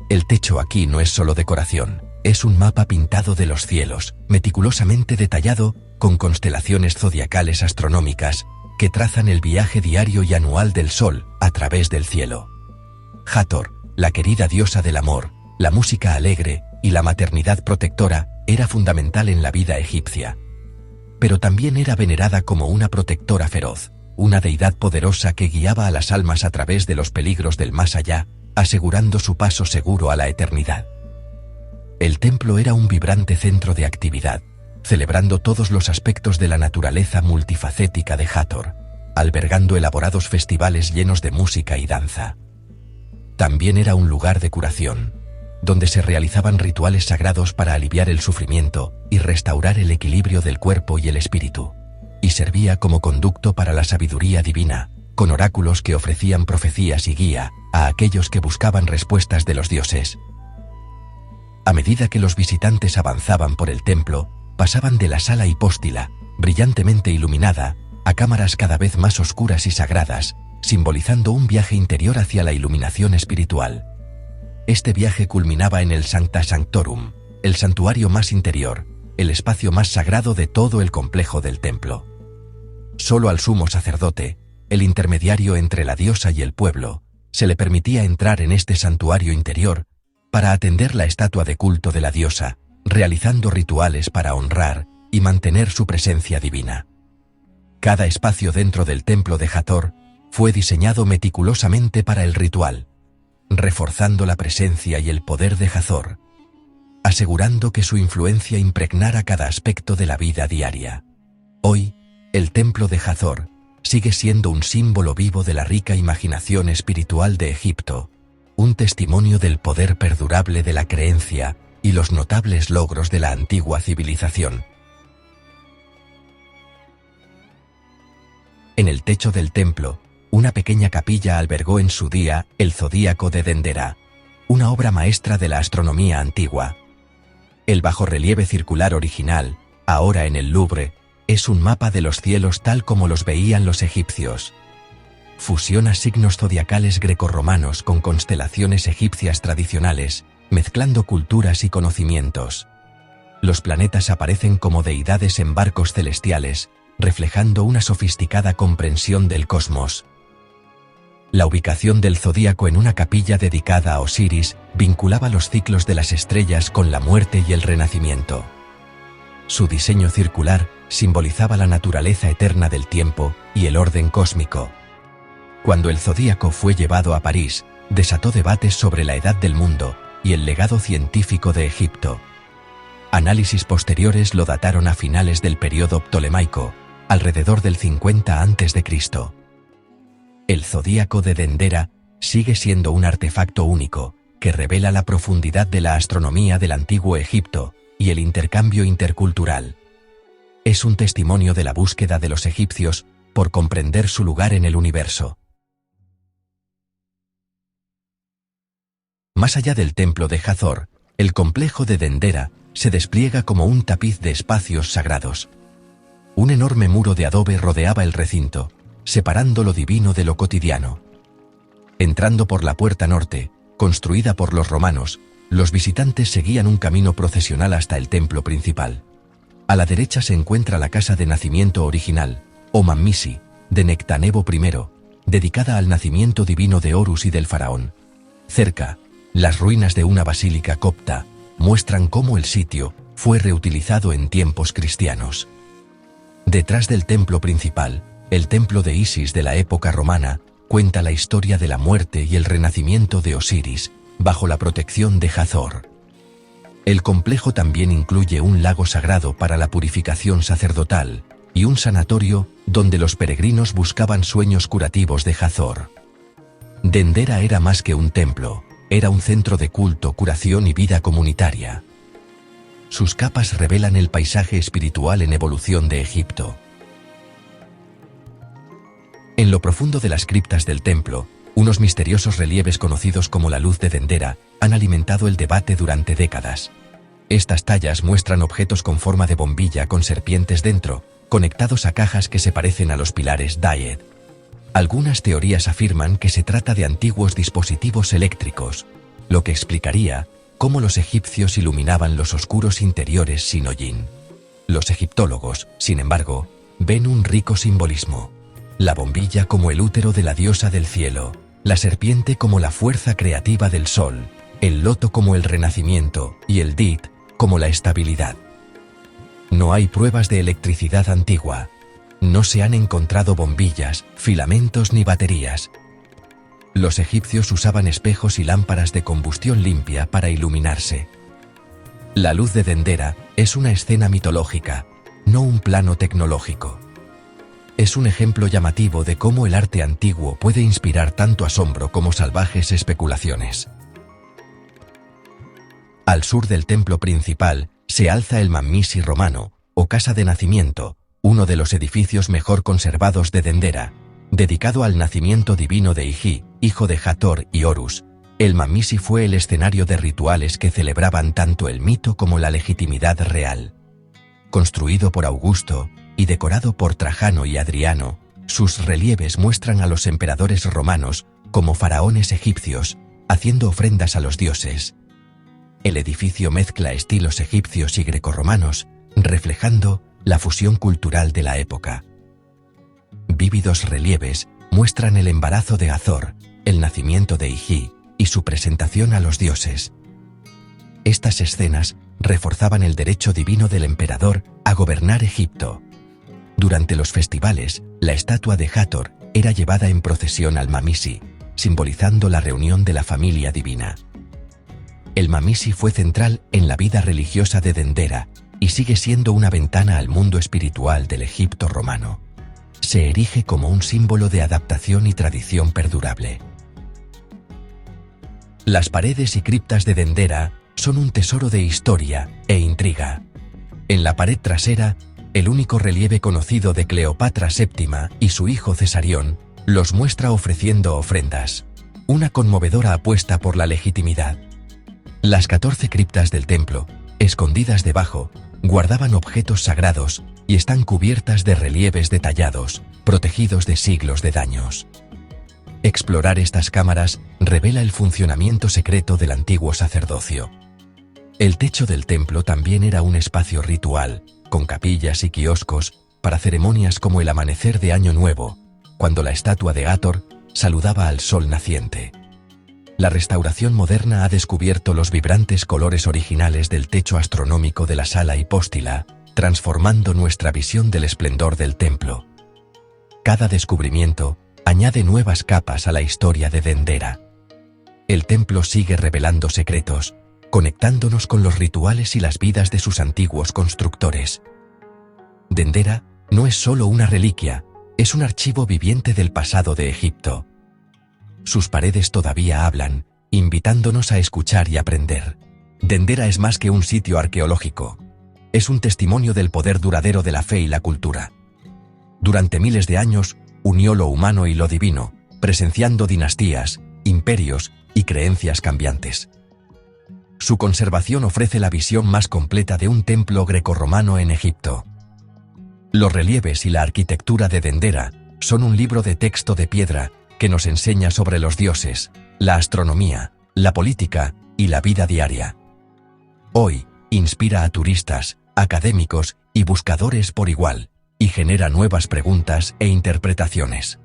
El techo aquí no es solo decoración, es un mapa pintado de los cielos, meticulosamente detallado, con constelaciones zodiacales astronómicas, que trazan el viaje diario y anual del Sol a través del cielo. Hathor, la querida diosa del amor, la música alegre y la maternidad protectora, era fundamental en la vida egipcia. Pero también era venerada como una protectora feroz, una deidad poderosa que guiaba a las almas a través de los peligros del más allá, asegurando su paso seguro a la eternidad. El templo era un vibrante centro de actividad, celebrando todos los aspectos de la naturaleza multifacética de Hathor, albergando elaborados festivales llenos de música y danza. También era un lugar de curación, donde se realizaban rituales sagrados para aliviar el sufrimiento y restaurar el equilibrio del cuerpo y el espíritu, y servía como conducto para la sabiduría divina, con oráculos que ofrecían profecías y guía a aquellos que buscaban respuestas de los dioses. A medida que los visitantes avanzaban por el templo, pasaban de la sala hipóstila, brillantemente iluminada, a cámaras cada vez más oscuras y sagradas, simbolizando un viaje interior hacia la iluminación espiritual. Este viaje culminaba en el Sancta Sanctorum, el santuario más interior, el espacio más sagrado de todo el complejo del templo. Solo al sumo sacerdote, el intermediario entre la diosa y el pueblo, se le permitía entrar en este santuario interior para atender la estatua de culto de la diosa, realizando rituales para honrar y mantener su presencia divina. Cada espacio dentro del templo de Hathor fue diseñado meticulosamente para el ritual, reforzando la presencia y el poder de Hathor, asegurando que su influencia impregnara cada aspecto de la vida diaria. Hoy, el templo de Hathor sigue siendo un símbolo vivo de la rica imaginación espiritual de Egipto, un testimonio del poder perdurable de la creencia y los notables logros de la antigua civilización. En el techo del templo, una pequeña capilla albergó en su día el Zodíaco de Dendera, una obra maestra de la astronomía antigua. El bajorrelieve circular original, ahora en el Louvre, es un mapa de los cielos tal como los veían los egipcios. Fusiona signos zodiacales grecorromanos con constelaciones egipcias tradicionales, mezclando culturas y conocimientos. Los planetas aparecen como deidades en barcos celestiales, reflejando una sofisticada comprensión del cosmos. La ubicación del zodíaco en una capilla dedicada a Osiris vinculaba los ciclos de las estrellas con la muerte y el renacimiento. Su diseño circular simbolizaba la naturaleza eterna del tiempo y el orden cósmico. Cuando el zodíaco fue llevado a París, desató debates sobre la edad del mundo y el legado científico de Egipto. Análisis posteriores lo dataron a finales del período ptolemaico, alrededor del 50 a.C. El Zodíaco de Dendera sigue siendo un artefacto único, que revela la profundidad de la astronomía del antiguo Egipto y el intercambio intercultural. Es un testimonio de la búsqueda de los egipcios por comprender su lugar en el universo. Más allá del templo de Hathor, el complejo de Dendera se despliega como un tapiz de espacios sagrados. Un enorme muro de adobe rodeaba el recinto, separando lo divino de lo cotidiano. Entrando por la puerta norte, construida por los romanos, los visitantes seguían un camino procesional hasta el templo principal. A la derecha se encuentra la casa de nacimiento original, o Mamisi, de Nectanebo I, dedicada al nacimiento divino de Horus y del faraón. Cerca, las ruinas de una basílica copta muestran cómo el sitio fue reutilizado en tiempos cristianos. Detrás del templo principal, el templo de Isis de la época romana cuenta la historia de la muerte y el renacimiento de Osiris, bajo la protección de Hathor. El complejo también incluye un lago sagrado para la purificación sacerdotal y un sanatorio donde los peregrinos buscaban sueños curativos de Hathor. Dendera era más que un templo, era un centro de culto, curación y vida comunitaria. Sus capas revelan el paisaje espiritual en evolución de Egipto. En lo profundo de las criptas del templo, unos misteriosos relieves conocidos como la luz de Dendera han alimentado el debate durante décadas. Estas tallas muestran objetos con forma de bombilla con serpientes dentro, conectados a cajas que se parecen a los pilares Dayed. Algunas teorías afirman que se trata de antiguos dispositivos eléctricos, lo que explicaría cómo los egipcios iluminaban los oscuros interiores sin hollín. Los egiptólogos, sin embargo, ven un rico simbolismo. La bombilla como el útero de la diosa del cielo, la serpiente como la fuerza creativa del sol, el loto como el renacimiento y el dit como la estabilidad. No hay pruebas de electricidad antigua. No se han encontrado bombillas, filamentos ni baterías. Los egipcios usaban espejos y lámparas de combustión limpia para iluminarse. La luz de Dendera es una escena mitológica, no un plano tecnológico. Es un ejemplo llamativo de cómo el arte antiguo puede inspirar tanto asombro como salvajes especulaciones. Al sur del templo principal se alza el Mamisi romano, o casa de nacimiento, uno de los edificios mejor conservados de Dendera, dedicado al nacimiento divino de Iji, hijo de Hathor y Horus. El Mamisi fue el escenario de rituales que celebraban tanto el mito como la legitimidad real. Construido por Augusto y decorado por Trajano y Adriano, sus relieves muestran a los emperadores romanos como faraones egipcios, haciendo ofrendas a los dioses. El edificio mezcla estilos egipcios y grecorromanos, reflejando la fusión cultural de la época. Vívidos relieves muestran el embarazo de Hathor, el nacimiento de Iji y su presentación a los dioses. Estas escenas reforzaban el derecho divino del emperador a gobernar Egipto. Durante los festivales, la estatua de Hathor era llevada en procesión al Mamisi, simbolizando la reunión de la familia divina. El Mamisi fue central en la vida religiosa de Dendera y sigue siendo una ventana al mundo espiritual del Egipto romano. se erige como un símbolo de adaptación y tradición perdurable. Las paredes y criptas de Dendera son un tesoro de historia e intriga. En la pared trasera, el único relieve conocido de Cleopatra VII y su hijo Cesarión los muestra ofreciendo ofrendas, una conmovedora apuesta por la legitimidad. Las 14 criptas del templo, escondidas debajo, guardaban objetos sagrados y están cubiertas de relieves detallados, protegidos de siglos de daños. Explorar estas cámaras revela el funcionamiento secreto del antiguo sacerdocio. El techo del templo también era un espacio ritual, con capillas y kioscos, para ceremonias como el amanecer de Año Nuevo, cuando la estatua de Hathor saludaba al sol naciente. La restauración moderna ha descubierto los vibrantes colores originales del techo astronómico de la sala hipóstila, transformando nuestra visión del esplendor del templo. Cada descubrimiento añade nuevas capas a la historia de Dendera. El templo sigue revelando secretos, conectándonos con los rituales y las vidas de sus antiguos constructores. Dendera no es solo una reliquia, es un archivo viviente del pasado de Egipto. Sus paredes todavía hablan, invitándonos a escuchar y aprender. Dendera es más que un sitio arqueológico. Es un testimonio del poder duradero de la fe y la cultura. Durante miles de años, unió lo humano y lo divino, presenciando dinastías, imperios y creencias cambiantes. Su conservación ofrece la visión más completa de un templo grecorromano en Egipto. Los relieves y la arquitectura de Dendera son un libro de texto de piedra que nos enseña sobre los dioses, la astronomía, la política y la vida diaria. Hoy, inspira a turistas, académicos y buscadores por igual, y genera nuevas preguntas e interpretaciones.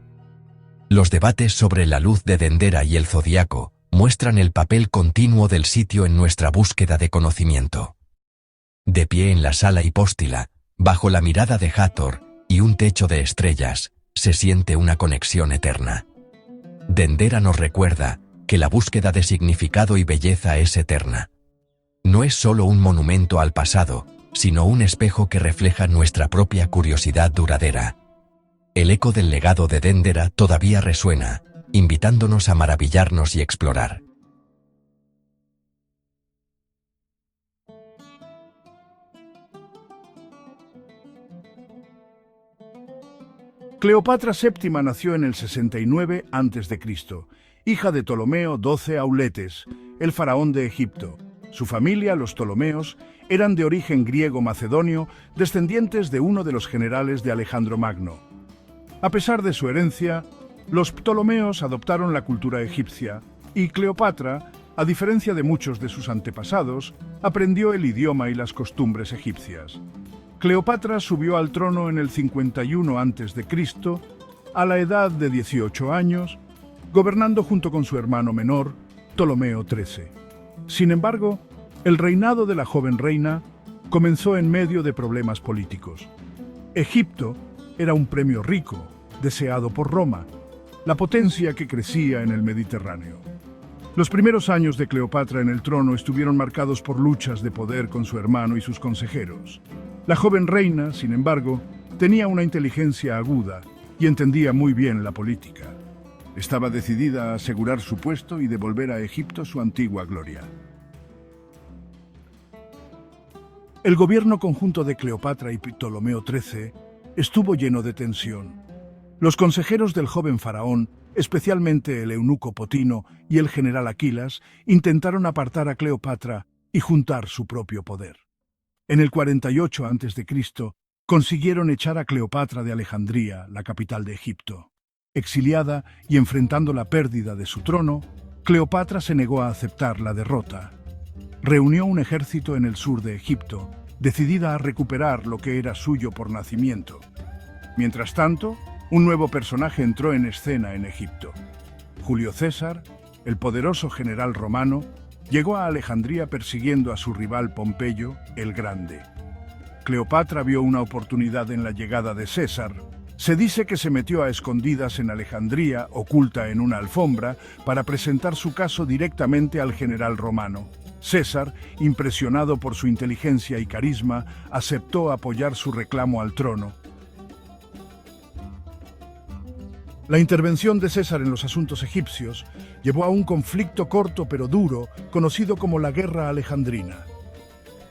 Los debates sobre la luz de Dendera y el zodiaco muestran el papel continuo del sitio en nuestra búsqueda de conocimiento. De pie en la sala hipóstila, bajo la mirada de Hathor y un techo de estrellas, se siente una conexión eterna. Dendera nos recuerda que la búsqueda de significado y belleza es eterna. No es solo un monumento al pasado, sino un espejo que refleja nuestra propia curiosidad duradera. El eco del legado de Dendera todavía resuena, invitándonos a maravillarnos y explorar. Cleopatra VII nació en el 69 a.C., hija de Ptolomeo XII Auletes, el faraón de Egipto. Su familia, los Ptolomeos, eran de origen griego-macedonio, descendientes de uno de los generales de Alejandro Magno. A pesar de su herencia, los Ptolomeos adoptaron la cultura egipcia y Cleopatra, a diferencia de muchos de sus antepasados, aprendió el idioma y las costumbres egipcias. Cleopatra subió al trono en el 51 a.C., a la edad de 18 años, gobernando junto con su hermano menor, Ptolomeo XIII. Sin embargo, el reinado de la joven reina comenzó en medio de problemas políticos. Egipto era un premio rico, deseado por Roma, la potencia que crecía en el Mediterráneo. Los primeros años de Cleopatra en el trono estuvieron marcados por luchas de poder con su hermano y sus consejeros. La joven reina, sin embargo, tenía una inteligencia aguda y entendía muy bien la política. Estaba decidida a asegurar su puesto y devolver a Egipto su antigua gloria. El gobierno conjunto de Cleopatra y Ptolomeo XIII estuvo lleno de tensión. Los consejeros del joven faraón, especialmente el eunuco Potino y el general Aquilas, intentaron apartar a Cleopatra y juntar su propio poder. En el 48 a.C., consiguieron echar a Cleopatra de Alejandría, la capital de Egipto. Exiliada y enfrentando la pérdida de su trono, Cleopatra se negó a aceptar la derrota. Reunió un ejército en el sur de Egipto, decidida a recuperar lo que era suyo por nacimiento. Mientras tanto, un nuevo personaje entró en escena en Egipto. Julio César, el poderoso general romano, llegó a Alejandría persiguiendo a su rival Pompeyo, el Grande. Cleopatra vio una oportunidad en la llegada de César. Se dice que se metió a escondidas en Alejandría, oculta en una alfombra, para presentar su caso directamente al general romano. César, impresionado por su inteligencia y carisma, aceptó apoyar su reclamo al trono. La intervención de César en los asuntos egipcios llevó a un conflicto corto pero duro, conocido como la Guerra Alejandrina.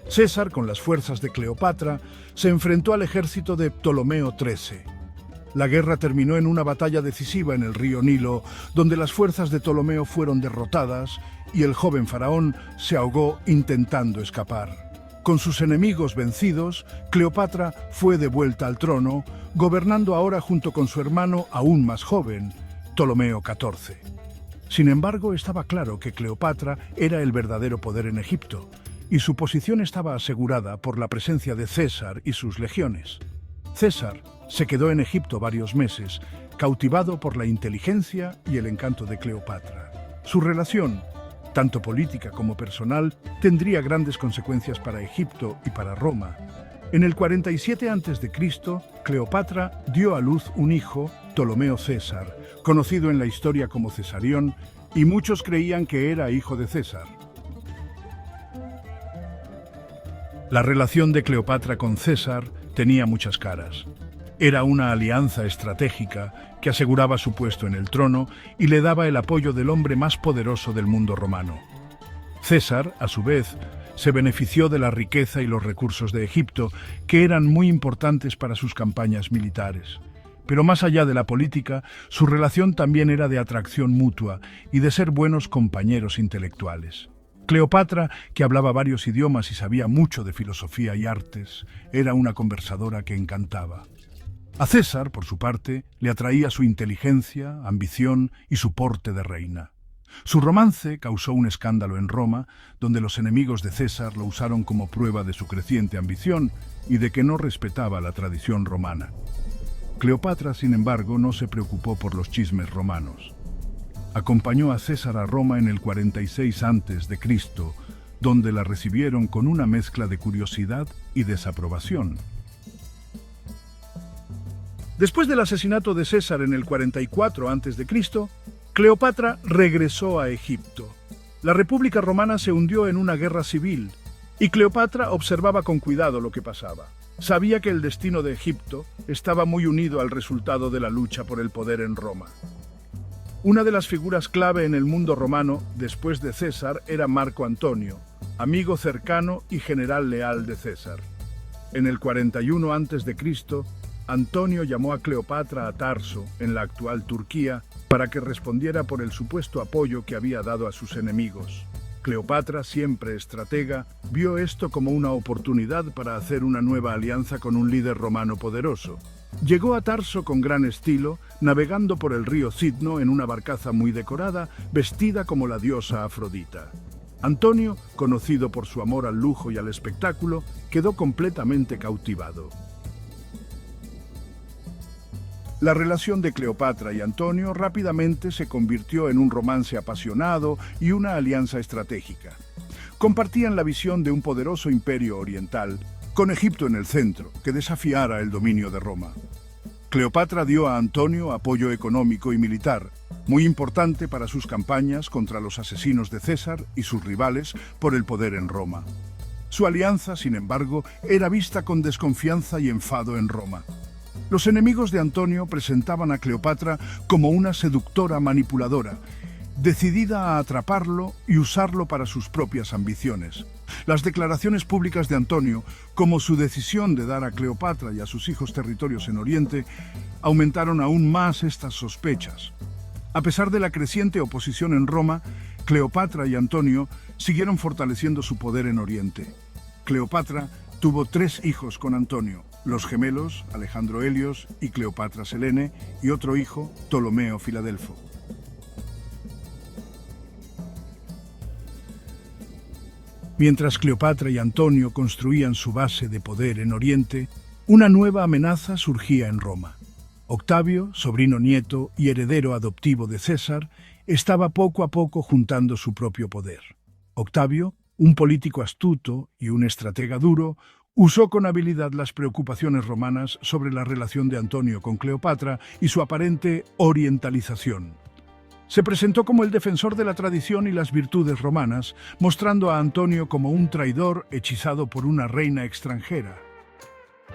César, con las fuerzas de Cleopatra, se enfrentó al ejército de Ptolomeo XIII. La guerra terminó en una batalla decisiva en el río Nilo, donde las fuerzas de Ptolomeo fueron derrotadas y el joven faraón se ahogó intentando escapar. Con sus enemigos vencidos, Cleopatra fue de vuelta al trono, gobernando ahora junto con su hermano aún más joven, Ptolomeo XIV. Sin embargo, estaba claro que Cleopatra era el verdadero poder en Egipto, y su posición estaba asegurada por la presencia de César y sus legiones. César se quedó en Egipto varios meses, cautivado por la inteligencia y el encanto de Cleopatra. Su relación, tanto política como personal, tendría grandes consecuencias para Egipto y para Roma. En el 47 a.C., Cleopatra dio a luz un hijo, Ptolomeo César, conocido en la historia como Cesarión, y muchos creían que era hijo de César. La relación de Cleopatra con César tenía muchas caras. Era una alianza estratégica que aseguraba su puesto en el trono y le daba el apoyo del hombre más poderoso del mundo romano. César, a su vez, se benefició de la riqueza y los recursos de Egipto, que eran muy importantes para sus campañas militares. Pero más allá de la política, su relación también era de atracción mutua y de ser buenos compañeros intelectuales. Cleopatra, que hablaba varios idiomas y sabía mucho de filosofía y artes, era una conversadora que encantaba. A César, por su parte, le atraía su inteligencia, ambición y su porte de reina. Su romance causó un escándalo en Roma, donde los enemigos de César lo usaron como prueba de su creciente ambición y de que no respetaba la tradición romana. Cleopatra, sin embargo, no se preocupó por los chismes romanos. Acompañó a César a Roma en el 46 a.C., donde la recibieron con una mezcla de curiosidad y desaprobación. Después del asesinato de César en el 44 a.C., Cleopatra regresó a Egipto. La República Romana se hundió en una guerra civil y Cleopatra observaba con cuidado lo que pasaba. Sabía que el destino de Egipto estaba muy unido al resultado de la lucha por el poder en Roma. Una de las figuras clave en el mundo romano, después de César, era Marco Antonio, amigo cercano y general leal de César. En el 41 a.C., Antonio llamó a Cleopatra a Tarso, en la actual Turquía, para que respondiera por el supuesto apoyo que había dado a sus enemigos. Cleopatra, siempre estratega, vio esto como una oportunidad para hacer una nueva alianza con un líder romano poderoso. Llegó a Tarso con gran estilo, navegando por el río Cidno en una barcaza muy decorada, vestida como la diosa Afrodita. Antonio, conocido por su amor al lujo y al espectáculo, quedó completamente cautivado. La relación de Cleopatra y Antonio rápidamente se convirtió en un romance apasionado y una alianza estratégica. Compartían la visión de un poderoso imperio oriental, con Egipto en el centro, que desafiara el dominio de Roma. Cleopatra dio a Antonio apoyo económico y militar, muy importante para sus campañas contra los asesinos de César y sus rivales por el poder en Roma. Su alianza, sin embargo, era vista con desconfianza y enfado en Roma. Los enemigos de Antonio presentaban a Cleopatra como una seductora manipuladora, decidida a atraparlo y usarlo para sus propias ambiciones. Las declaraciones públicas de Antonio, como su decisión de dar a Cleopatra y a sus hijos territorios en Oriente, aumentaron aún más estas sospechas. A pesar de la creciente oposición en Roma, Cleopatra y Antonio siguieron fortaleciendo su poder en Oriente. Cleopatra tuvo 3 hijos con Antonio, los gemelos Alejandro Helios y Cleopatra Selene, y otro hijo, Ptolomeo Filadelfo. Mientras Cleopatra y Antonio construían su base de poder en Oriente, una nueva amenaza surgía en Roma. Octavio, sobrino nieto y heredero adoptivo de César, estaba poco a poco juntando su propio poder. Octavio, un político astuto y un estratega duro, usó con habilidad las preocupaciones romanas sobre la relación de Antonio con Cleopatra y su aparente orientalización. Se presentó como el defensor de la tradición y las virtudes romanas, mostrando a Antonio como un traidor hechizado por una reina extranjera.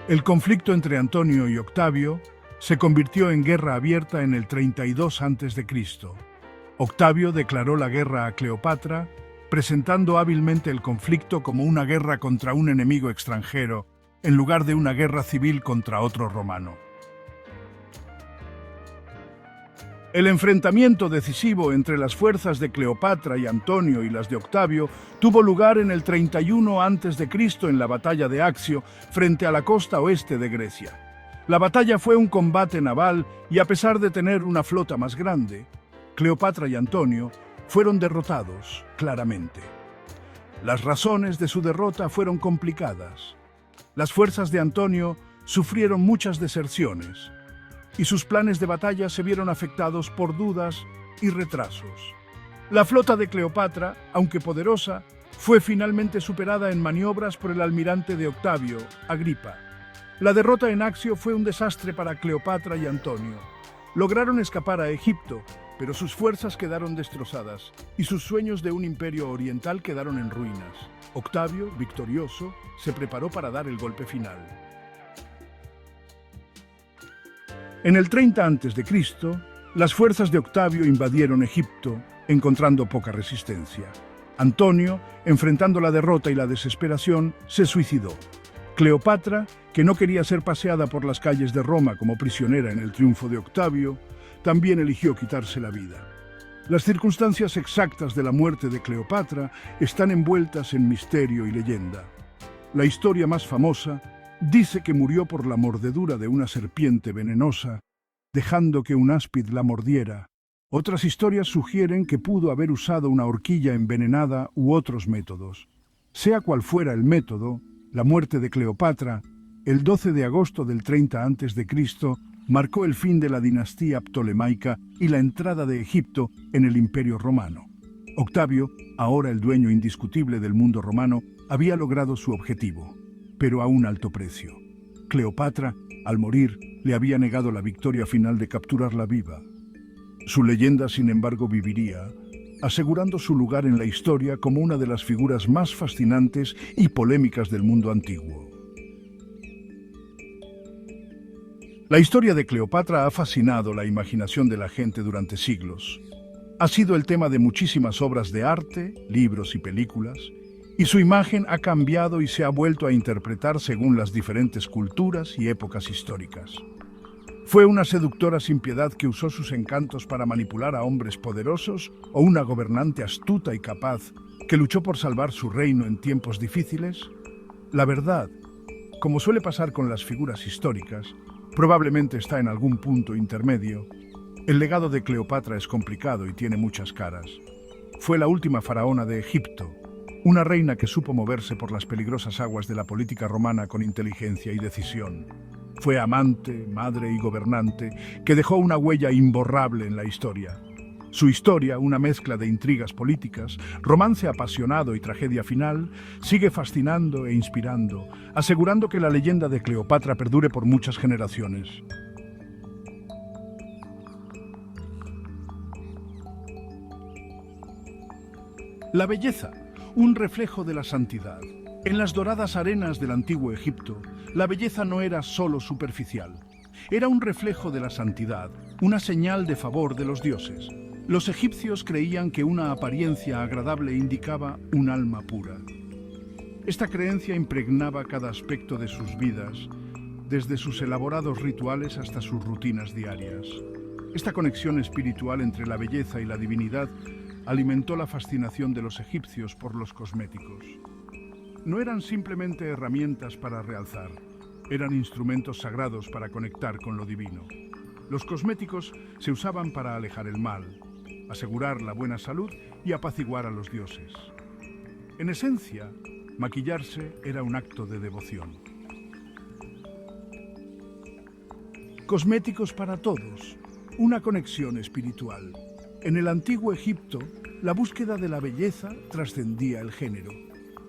El conflicto entre Antonio y Octavio se convirtió en guerra abierta en el 32 a.C. Octavio declaró la guerra a Cleopatra, presentando hábilmente el conflicto como una guerra contra un enemigo extranjero, en lugar de una guerra civil contra otro romano. El enfrentamiento decisivo entre las fuerzas de Cleopatra y Antonio y las de Octavio tuvo lugar en el 31 a.C. en la batalla de Accio, frente a la costa oeste de Grecia. La batalla fue un combate naval y, a pesar de tener una flota más grande, Cleopatra y Antonio fueron derrotados claramente. Las razones de su derrota fueron complicadas. Las fuerzas de Antonio sufrieron muchas deserciones y sus planes de batalla se vieron afectados por dudas y retrasos. La flota de Cleopatra, aunque poderosa, fue finalmente superada en maniobras por el almirante de Octavio, Agripa. La derrota en Accio fue un desastre para Cleopatra y Antonio. Lograron escapar a Egipto, pero sus fuerzas quedaron destrozadas y sus sueños de un imperio oriental quedaron en ruinas. Octavio, victorioso, se preparó para dar el golpe final. En el 30 a.C., las fuerzas de Octavio invadieron Egipto, encontrando poca resistencia. Antonio, enfrentando la derrota y la desesperación, se suicidó. Cleopatra, que no quería ser paseada por las calles de Roma como prisionera en el triunfo de Octavio, también eligió quitarse la vida. Las circunstancias exactas de la muerte de Cleopatra están envueltas en misterio y leyenda. La historia más famosa dice que murió por la mordedura de una serpiente venenosa, dejando que un áspid la mordiera. Otras historias sugieren que pudo haber usado una horquilla envenenada u otros métodos. Sea cual fuera el método, la muerte de Cleopatra, el 12 de agosto del 30 a.C., marcó el fin de la dinastía ptolemaica y la entrada de Egipto en el Imperio Romano. Octavio, ahora el dueño indiscutible del mundo romano, había logrado su objetivo, pero a un alto precio. Cleopatra, al morir, le había negado la victoria final de capturarla viva. Su leyenda, sin embargo, viviría, asegurando su lugar en la historia como una de las figuras más fascinantes y polémicas del mundo antiguo. La historia de Cleopatra ha fascinado la imaginación de la gente durante siglos. Ha sido el tema de muchísimas obras de arte, libros y películas, y su imagen ha cambiado y se ha vuelto a interpretar según las diferentes culturas y épocas históricas. ¿Fue una seductora sin piedad que usó sus encantos para manipular a hombres poderosos o una gobernante astuta y capaz que luchó por salvar su reino en tiempos difíciles? La verdad, como suele pasar con las figuras históricas, probablemente está en algún punto intermedio. El legado de Cleopatra es complicado y tiene muchas caras. Fue la última faraona de Egipto, una reina que supo moverse por las peligrosas aguas de la política romana con inteligencia y decisión. Fue amante, madre y gobernante que dejó una huella imborrable en la historia. Su historia, una mezcla de intrigas políticas, romance apasionado y tragedia final, sigue fascinando e inspirando, asegurando que la leyenda de Cleopatra perdure por muchas generaciones. La belleza, un reflejo de la santidad. En las doradas arenas del antiguo Egipto, la belleza no era solo superficial. Era un reflejo de la santidad, una señal de favor de los dioses. Los egipcios creían que una apariencia agradable indicaba un alma pura. Esta creencia impregnaba cada aspecto de sus vidas, desde sus elaborados rituales hasta sus rutinas diarias. Esta conexión espiritual entre la belleza y la divinidad alimentó la fascinación de los egipcios por los cosméticos. No eran simplemente herramientas para realzar, eran instrumentos sagrados para conectar con lo divino. Los cosméticos se usaban para alejar el mal, asegurar la buena salud y apaciguar a los dioses. En esencia, maquillarse era un acto de devoción. Cosméticos para todos, una conexión espiritual. En el antiguo Egipto, la búsqueda de la belleza trascendía el género.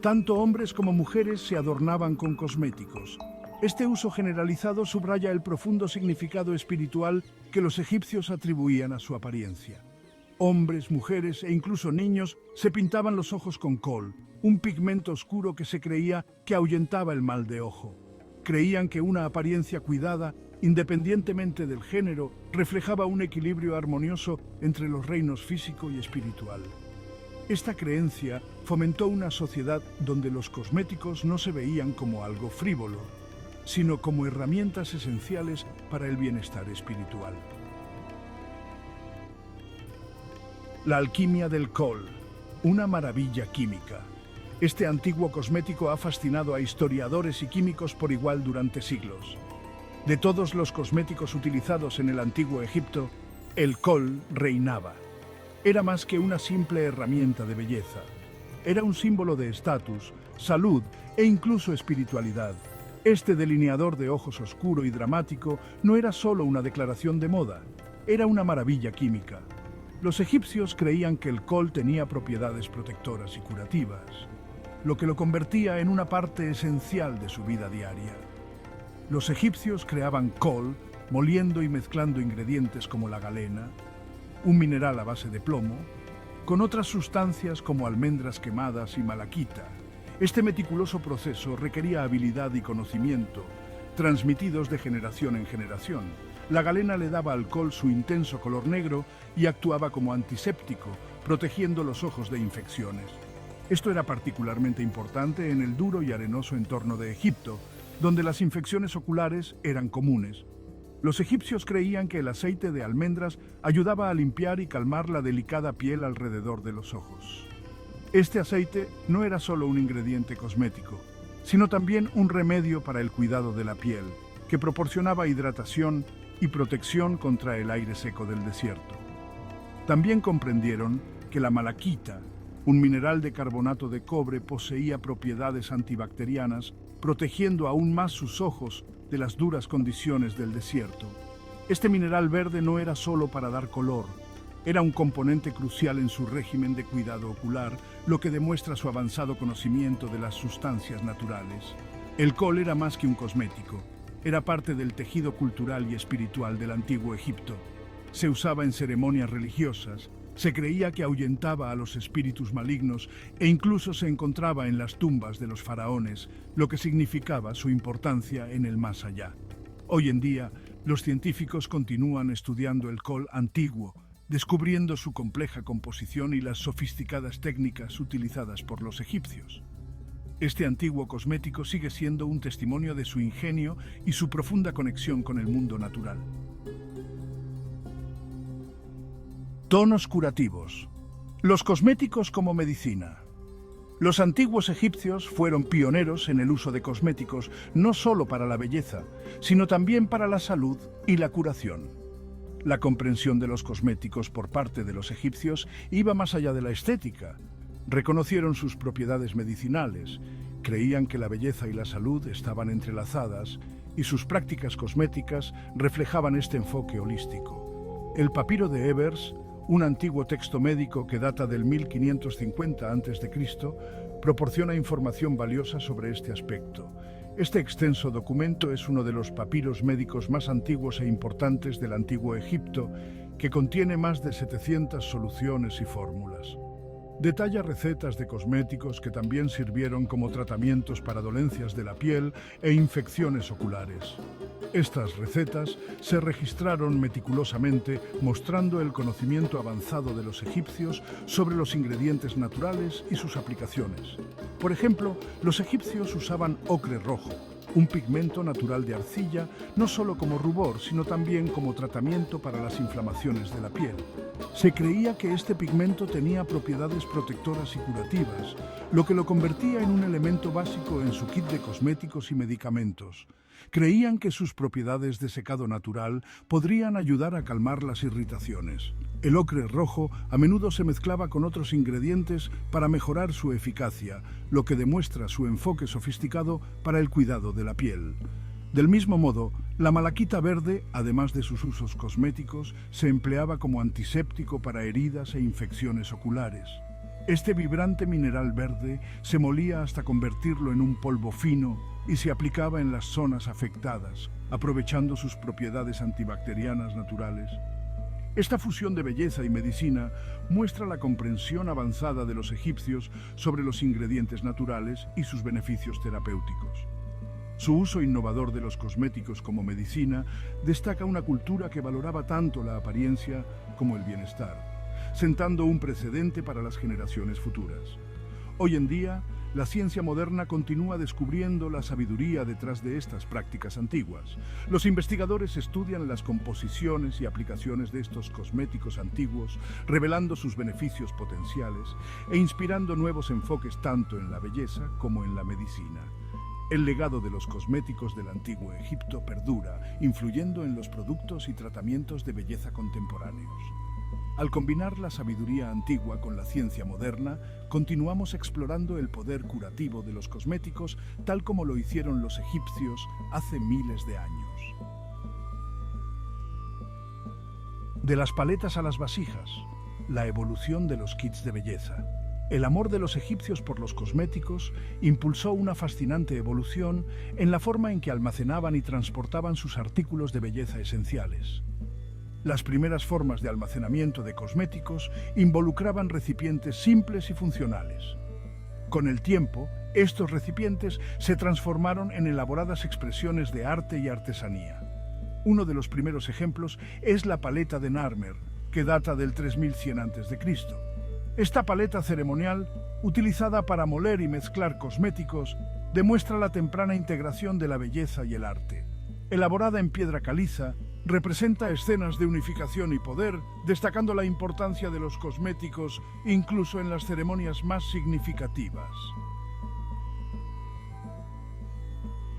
Tanto hombres como mujeres se adornaban con cosméticos. Este uso generalizado subraya el profundo significado espiritual que los egipcios atribuían a su apariencia. Hombres, mujeres e incluso niños se pintaban los ojos con col, un pigmento oscuro que se creía que ahuyentaba el mal de ojo. Creían que una apariencia cuidada Independientemente del género, reflejaba un equilibrio armonioso entre los reinos físico y espiritual. Esta creencia fomentó una sociedad donde los cosméticos no se veían como algo frívolo, sino como herramientas esenciales para el bienestar espiritual. La alquimia del Kohl, una maravilla química. Este antiguo cosmético ha fascinado a historiadores y químicos por igual durante siglos. De todos los cosméticos utilizados en el antiguo Egipto, el Kohl reinaba. Era más que una simple herramienta de belleza. Era un símbolo de estatus, salud e incluso espiritualidad. Este delineador de ojos oscuro y dramático no era solo una declaración de moda, era una maravilla química. Los egipcios creían que el Kohl tenía propiedades protectoras y curativas, lo que lo convertía en una parte esencial de su vida diaria. Los egipcios creaban Kohl moliendo y mezclando ingredientes como la galena, un mineral a base de plomo, con otras sustancias como almendras quemadas y malaquita. Este meticuloso proceso requería habilidad y conocimiento, transmitidos de generación en generación. La galena le daba al Kohl su intenso color negro y actuaba como antiséptico, protegiendo los ojos de infecciones. Esto era particularmente importante en el duro y arenoso entorno de Egipto, donde las infecciones oculares eran comunes. Los egipcios creían que el aceite de almendras ayudaba a limpiar y calmar la delicada piel alrededor de los ojos. Este aceite no era solo un ingrediente cosmético, sino también un remedio para el cuidado de la piel, que proporcionaba hidratación y protección contra el aire seco del desierto. También comprendieron que la malaquita, un mineral de carbonato de cobre, poseía propiedades antibacterianas, protegiendo aún más sus ojos de las duras condiciones del desierto. Este mineral verde no era solo para dar color, era un componente crucial en su régimen de cuidado ocular, lo que demuestra su avanzado conocimiento de las sustancias naturales. El Kohl era más que un cosmético, era parte del tejido cultural y espiritual del antiguo Egipto. Se usaba en ceremonias religiosas, se creía que ahuyentaba a los espíritus malignos e incluso se encontraba en las tumbas de los faraones, lo que significaba su importancia en el más allá. Hoy en día, los científicos continúan estudiando el Kohl antiguo, descubriendo su compleja composición y las sofisticadas técnicas utilizadas por los egipcios. Este antiguo cosmético sigue siendo un testimonio de su ingenio y su profunda conexión con el mundo natural. Tonos curativos. Los cosméticos como medicina. Los antiguos egipcios fueron pioneros en el uso de cosméticos no solo para la belleza, sino también para la salud y la curación. La comprensión de los cosméticos por parte de los egipcios iba más allá de la estética. Reconocieron sus propiedades medicinales, creían que la belleza y la salud estaban entrelazadas y sus prácticas cosméticas reflejaban este enfoque holístico. El papiro de Ebers, un antiguo texto médico que data del 1550 a.C., proporciona información valiosa sobre este aspecto. Este extenso documento es uno de los papiros médicos más antiguos e importantes del antiguo Egipto, que contiene más de 700 soluciones y fórmulas. Detalla recetas de cosméticos que también sirvieron como tratamientos para dolencias de la piel e infecciones oculares. Estas recetas se registraron meticulosamente, mostrando el conocimiento avanzado de los egipcios sobre los ingredientes naturales y sus aplicaciones. Por ejemplo, los egipcios usaban ocre rojo, un pigmento natural de arcilla, no solo como rubor, sino también como tratamiento para las inflamaciones de la piel. Se creía que este pigmento tenía propiedades protectoras y curativas, lo que lo convertía en un elemento básico en su kit de cosméticos y medicamentos. Creían que sus propiedades de secado natural podrían ayudar a calmar las irritaciones. El ocre rojo a menudo se mezclaba con otros ingredientes para mejorar su eficacia, lo que demuestra su enfoque sofisticado para el cuidado de la piel. Del mismo modo, la malaquita verde, además de sus usos cosméticos, se empleaba como antiséptico para heridas e infecciones oculares. Este vibrante mineral verde se molía hasta convertirlo en un polvo fino y se aplicaba en las zonas afectadas, aprovechando sus propiedades antibacterianas naturales. Esta fusión de belleza y medicina muestra la comprensión avanzada de los egipcios sobre los ingredientes naturales y sus beneficios terapéuticos. Su uso innovador de los cosméticos como medicina destaca una cultura que valoraba tanto la apariencia como el bienestar, sentando un precedente para las generaciones futuras. Hoy en día, la ciencia moderna continúa descubriendo la sabiduría detrás de estas prácticas antiguas. Los investigadores estudian las composiciones y aplicaciones de estos cosméticos antiguos, revelando sus beneficios potenciales e inspirando nuevos enfoques tanto en la belleza como en la medicina. El legado de los cosméticos del antiguo Egipto perdura, influyendo en los productos y tratamientos de belleza contemporáneos. Al combinar la sabiduría antigua con la ciencia moderna, continuamos explorando el poder curativo de los cosméticos tal como lo hicieron los egipcios hace miles de años. De las paletas a las vasijas, la evolución de los kits de belleza. El amor de los egipcios por los cosméticos impulsó una fascinante evolución en la forma en que almacenaban y transportaban sus artículos de belleza esenciales. Las primeras formas de almacenamiento de cosméticos involucraban recipientes simples y funcionales. Con el tiempo, estos recipientes se transformaron en elaboradas expresiones de arte y artesanía. Uno de los primeros ejemplos es la paleta de Narmer, que data del 3100 a.C. Esta paleta ceremonial, utilizada para moler y mezclar cosméticos, demuestra la temprana integración de la belleza y el arte. Elaborada en piedra caliza, representa escenas de unificación y poder, destacando la importancia de los cosméticos incluso en las ceremonias más significativas.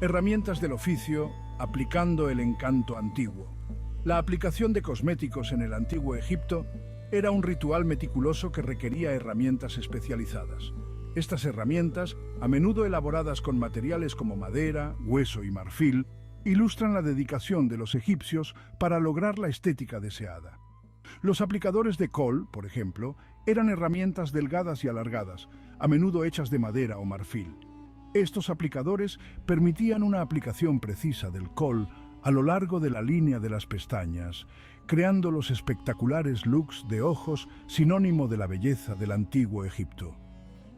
Herramientas del oficio, aplicando el encanto antiguo. La aplicación de cosméticos en el antiguo Egipto era un ritual meticuloso que requería herramientas especializadas. Estas herramientas, a menudo elaboradas con materiales como madera, hueso y marfil, ilustran la dedicación de los egipcios para lograr la estética deseada. Los aplicadores de col, por ejemplo, eran herramientas delgadas y alargadas, a menudo hechas de madera o marfil. Estos aplicadores permitían una aplicación precisa del col a lo largo de la línea de las pestañas, creando los espectaculares looks de ojos sinónimo de la belleza del antiguo Egipto.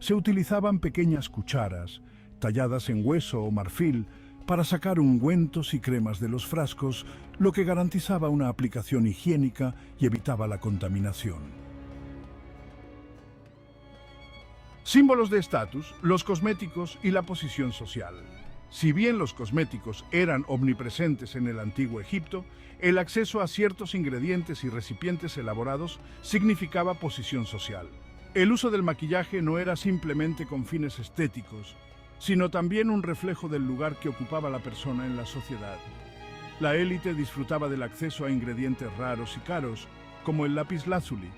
Se utilizaban pequeñas cucharas, talladas en hueso o marfil, para sacar ungüentos y cremas de los frascos, lo que garantizaba una aplicación higiénica y evitaba la contaminación. Símbolos de estatus, los cosméticos y la posición social. Si bien los cosméticos eran omnipresentes en el antiguo Egipto, el acceso a ciertos ingredientes y recipientes elaborados significaba posición social. El uso del maquillaje no era simplemente con fines estéticos, sino también un reflejo del lugar que ocupaba la persona en la sociedad. La élite disfrutaba del acceso a ingredientes raros y caros, como el lapislázuli,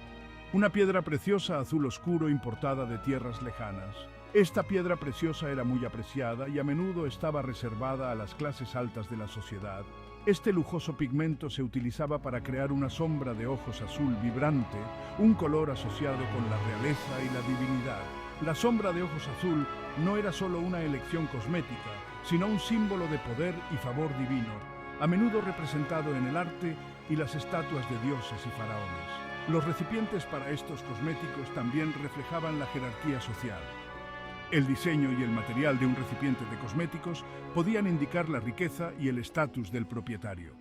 una piedra preciosa azul oscuro importada de tierras lejanas. Esta piedra preciosa era muy apreciada y a menudo estaba reservada a las clases altas de la sociedad. Este lujoso pigmento se utilizaba para crear una sombra de ojos azul vibrante, un color asociado con la realeza y la divinidad. La sombra de ojos azul no era solo una elección cosmética, sino un símbolo de poder y favor divino, a menudo representado en el arte y las estatuas de dioses y faraones. Los recipientes para estos cosméticos también reflejaban la jerarquía social. El diseño y el material de un recipiente de cosméticos podían indicar la riqueza y el estatus del propietario.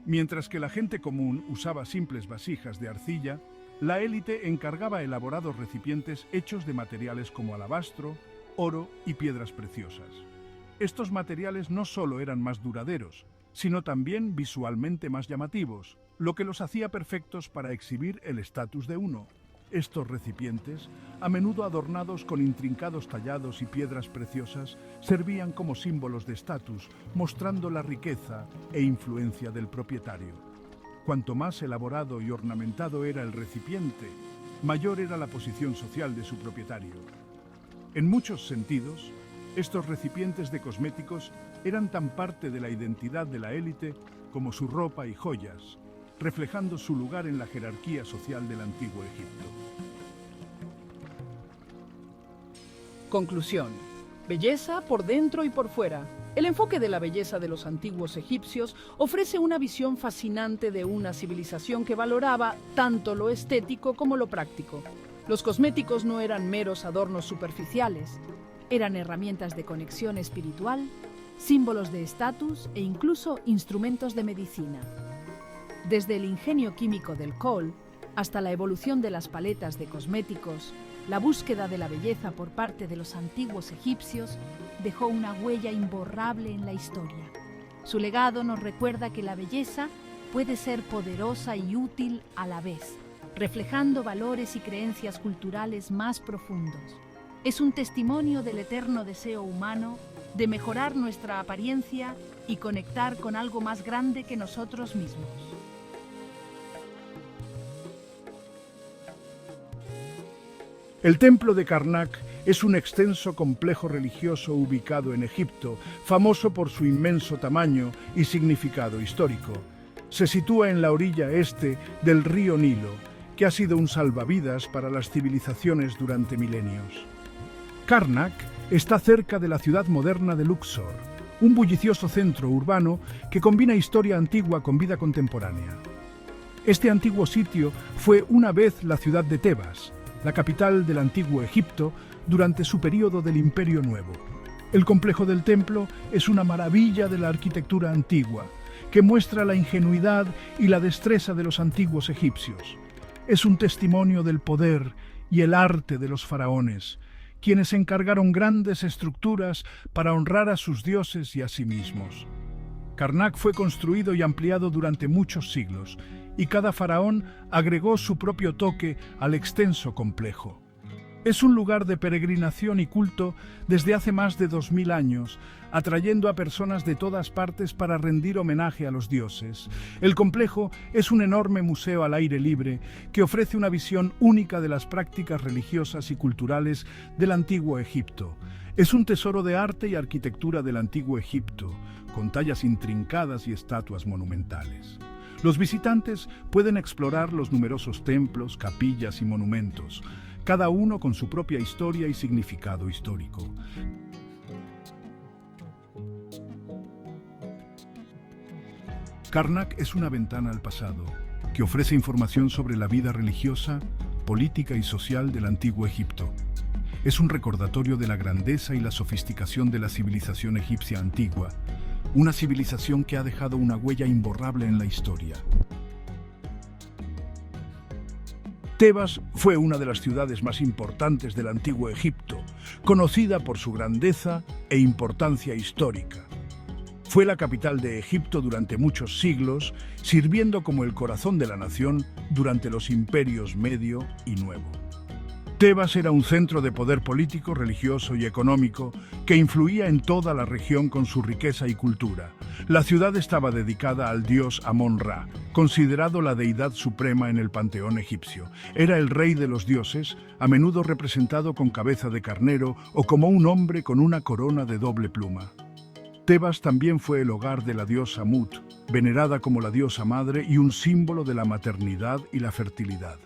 Mientras que la gente común usaba simples vasijas de arcilla, la élite encargaba elaborados recipientes hechos de materiales como alabastro, oro y piedras preciosas. Estos materiales no solo eran más duraderos, sino también visualmente más llamativos, lo que los hacía perfectos para exhibir el estatus de uno. Estos recipientes, a menudo adornados con intrincados tallados y piedras preciosas, servían como símbolos de estatus, mostrando la riqueza e influencia del propietario. Cuanto más elaborado y ornamentado era el recipiente, mayor era la posición social de su propietario. En muchos sentidos, estos recipientes de cosméticos eran tan parte de la identidad de la élite como su ropa y joyas, reflejando su lugar en la jerarquía social del antiguo Egipto. Conclusión. Belleza por dentro y por fuera. El enfoque de la belleza de los antiguos egipcios ofrece una visión fascinante de una civilización que valoraba tanto lo estético como lo práctico. Los cosméticos no eran meros adornos superficiales, eran herramientas de conexión espiritual símbolos de estatus e incluso instrumentos de medicina. Desde el ingenio químico del kohl hasta la evolución de las paletas de cosméticos, la búsqueda de la belleza por parte de los antiguos egipcios dejó una huella imborrable en la historia. Su legado nos recuerda que la belleza puede ser poderosa y útil a la vez, reflejando valores y creencias culturales más profundos. Es un testimonio del eterno deseo humano de mejorar nuestra apariencia y conectar con algo más grande que nosotros mismos. El templo de Karnak es un extenso complejo religioso ubicado en Egipto, famoso por su inmenso tamaño y significado histórico. Se sitúa en la orilla este del río Nilo, que ha sido un salvavidas para las civilizaciones durante milenios. Karnak está cerca de la ciudad moderna de Luxor, un bullicioso centro urbano que combina historia antigua con vida contemporánea. Este antiguo sitio fue una vez la ciudad de Tebas, la capital del antiguo Egipto, durante su período del Imperio Nuevo. El complejo del templo es una maravilla de la arquitectura antigua, que muestra la ingenuidad y la destreza de los antiguos egipcios. Es un testimonio del poder y el arte de los faraones, quienes encargaron grandes estructuras para honrar a sus dioses y a sí mismos. Karnak fue construido y ampliado durante muchos siglos, y cada faraón agregó su propio toque al extenso complejo. Es un lugar de peregrinación y culto desde hace más de 2000 años, atrayendo a personas de todas partes para rendir homenaje a los dioses. El complejo es un enorme museo al aire libre que ofrece una visión única de las prácticas religiosas y culturales del antiguo Egipto. Es un tesoro de arte y arquitectura del antiguo Egipto, con tallas intrincadas y estatuas monumentales. Los visitantes pueden explorar los numerosos templos, capillas y monumentos, cada uno con su propia historia y significado histórico. Karnak es una ventana al pasado, que ofrece información sobre la vida religiosa, política y social del antiguo Egipto. Es un recordatorio de la grandeza y la sofisticación de la civilización egipcia antigua, una civilización que ha dejado una huella imborrable en la historia. Tebas fue una de las ciudades más importantes del antiguo Egipto, conocida por su grandeza e importancia histórica. Fue la capital de Egipto durante muchos siglos, sirviendo como el corazón de la nación durante los imperios Medio y Nuevo. Tebas era un centro de poder político, religioso y económico que influía en toda la región con su riqueza y cultura. La ciudad estaba dedicada al dios Amón-Ra, considerado la deidad suprema en el panteón egipcio. Era el rey de los dioses, a menudo representado con cabeza de carnero o como un hombre con una corona de doble pluma. Tebas también fue el hogar de la diosa Mut, venerada como la diosa madre y un símbolo de la maternidad y la fertilidad.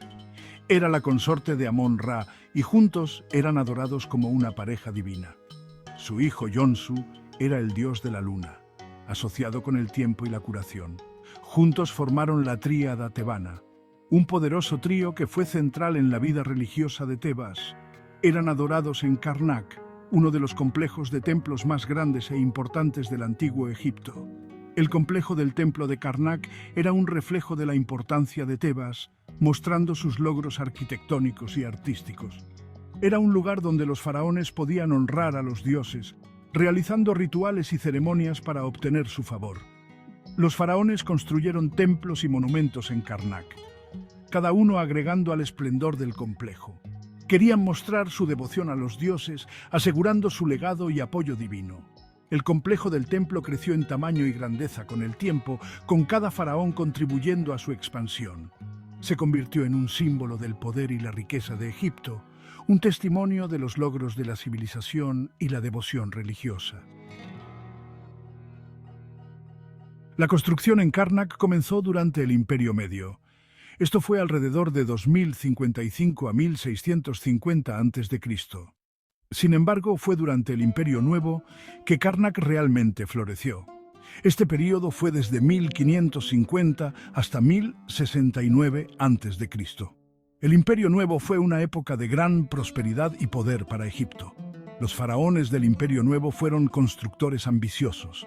Era la consorte de Amón-Ra y juntos eran adorados como una pareja divina. Su hijo Yonsu era el dios de la luna, asociado con el tiempo y la curación. Juntos formaron la tríada tebana, un poderoso trío que fue central en la vida religiosa de Tebas. Eran adorados en Karnak, uno de los complejos de templos más grandes e importantes del antiguo Egipto. El complejo del templo de Karnak era un reflejo de la importancia de Tebas, mostrando sus logros arquitectónicos y artísticos. Era un lugar donde los faraones podían honrar a los dioses, realizando rituales y ceremonias para obtener su favor. Los faraones construyeron templos y monumentos en Karnak, cada uno agregando al esplendor del complejo. Querían mostrar su devoción a los dioses, asegurando su legado y apoyo divino. El complejo del templo creció en tamaño y grandeza con el tiempo, con cada faraón contribuyendo a su expansión. Se convirtió en un símbolo del poder y la riqueza de Egipto, un testimonio de los logros de la civilización y la devoción religiosa. La construcción en Karnak comenzó durante el Imperio Medio. Esto fue alrededor de 2055 a 1650 a.C. Sin embargo, fue durante el Imperio Nuevo que Karnak realmente floreció. Este período fue desde 1550 hasta 1069 a.C. El Imperio Nuevo fue una época de gran prosperidad y poder para Egipto. Los faraones del Imperio Nuevo fueron constructores ambiciosos.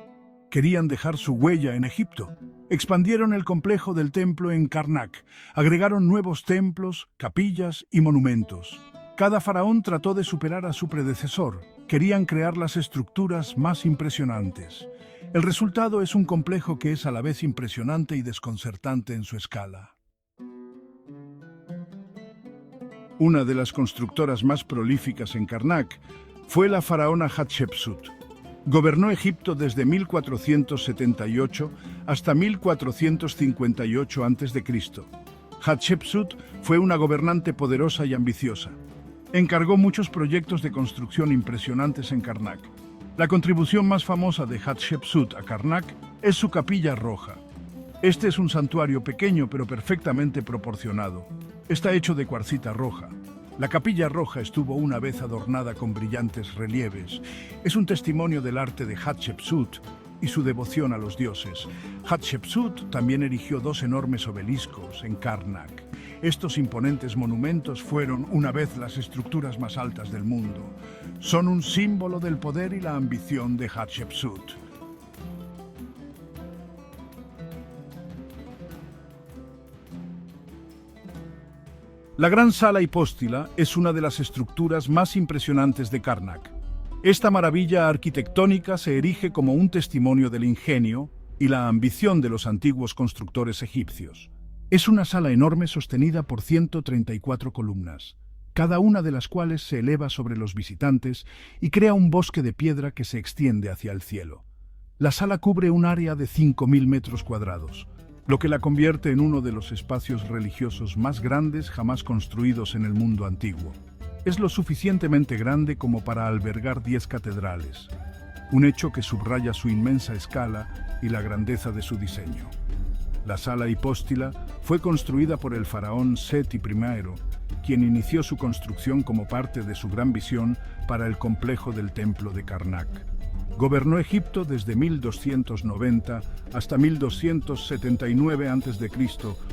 Querían dejar su huella en Egipto. Expandieron el complejo del templo en Karnak, agregaron nuevos templos, capillas y monumentos. Cada faraón trató de superar a su predecesor. Querían crear las estructuras más impresionantes. El resultado es un complejo que es a la vez impresionante y desconcertante en su escala. Una de las constructoras más prolíficas en Karnak fue la faraona Hatshepsut. Gobernó Egipto desde 1478 hasta 1458 a.C. Hatshepsut fue una gobernante poderosa y ambiciosa. Encargó muchos proyectos de construcción impresionantes en Karnak. La contribución más famosa de Hatshepsut a Karnak es su capilla roja. Este es un santuario pequeño pero perfectamente proporcionado. Está hecho de cuarcita roja. La capilla roja estuvo una vez adornada con brillantes relieves. Es un testimonio del arte de Hatshepsut y su devoción a los dioses. Hatshepsut también erigió 2 enormes obeliscos en Karnak. Estos imponentes monumentos fueron una vez las estructuras más altas del mundo. Son un símbolo del poder y la ambición de Hatshepsut. La Gran Sala Hipóstila es una de las estructuras más impresionantes de Karnak. Esta maravilla arquitectónica se erige como un testimonio del ingenio y la ambición de los antiguos constructores egipcios. Es una sala enorme sostenida por 134 columnas, cada una de las cuales se eleva sobre los visitantes y crea un bosque de piedra que se extiende hacia el cielo. La sala cubre un área de 5.000 metros cuadrados, lo que la convierte en uno de los espacios religiosos más grandes jamás construidos en el mundo antiguo. Es lo suficientemente grande como para albergar 10 catedrales, un hecho que subraya su inmensa escala y la grandeza de su diseño. La sala hipóstila fue construida por el faraón Seti I, quien inició su construcción como parte de su gran visión para el complejo del templo de Karnak. Gobernó Egipto desde 1290 hasta 1279 a.C.,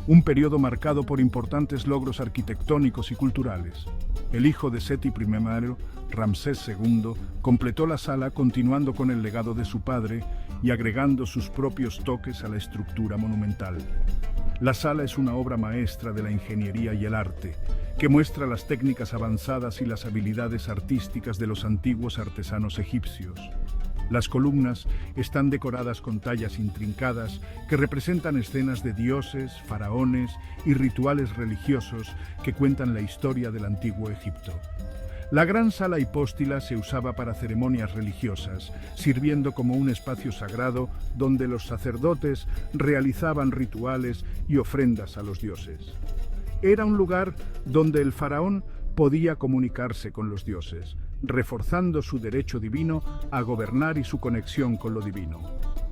un periodo marcado por importantes logros arquitectónicos y culturales. El hijo de Seti I, Ramsés II, completó la sala continuando con el legado de su padre y agregando sus propios toques a la estructura monumental. La sala es una obra maestra de la ingeniería y el arte, que muestra las técnicas avanzadas y las habilidades artísticas de los antiguos artesanos egipcios. Las columnas están decoradas con tallas intrincadas que representan escenas de dioses, faraones y rituales religiosos que cuentan la historia del antiguo Egipto. La gran sala hipóstila se usaba para ceremonias religiosas, sirviendo como un espacio sagrado donde los sacerdotes realizaban rituales y ofrendas a los dioses. Era un lugar donde el faraón podía comunicarse con los dioses, reforzando su derecho divino a gobernar y su conexión con lo divino.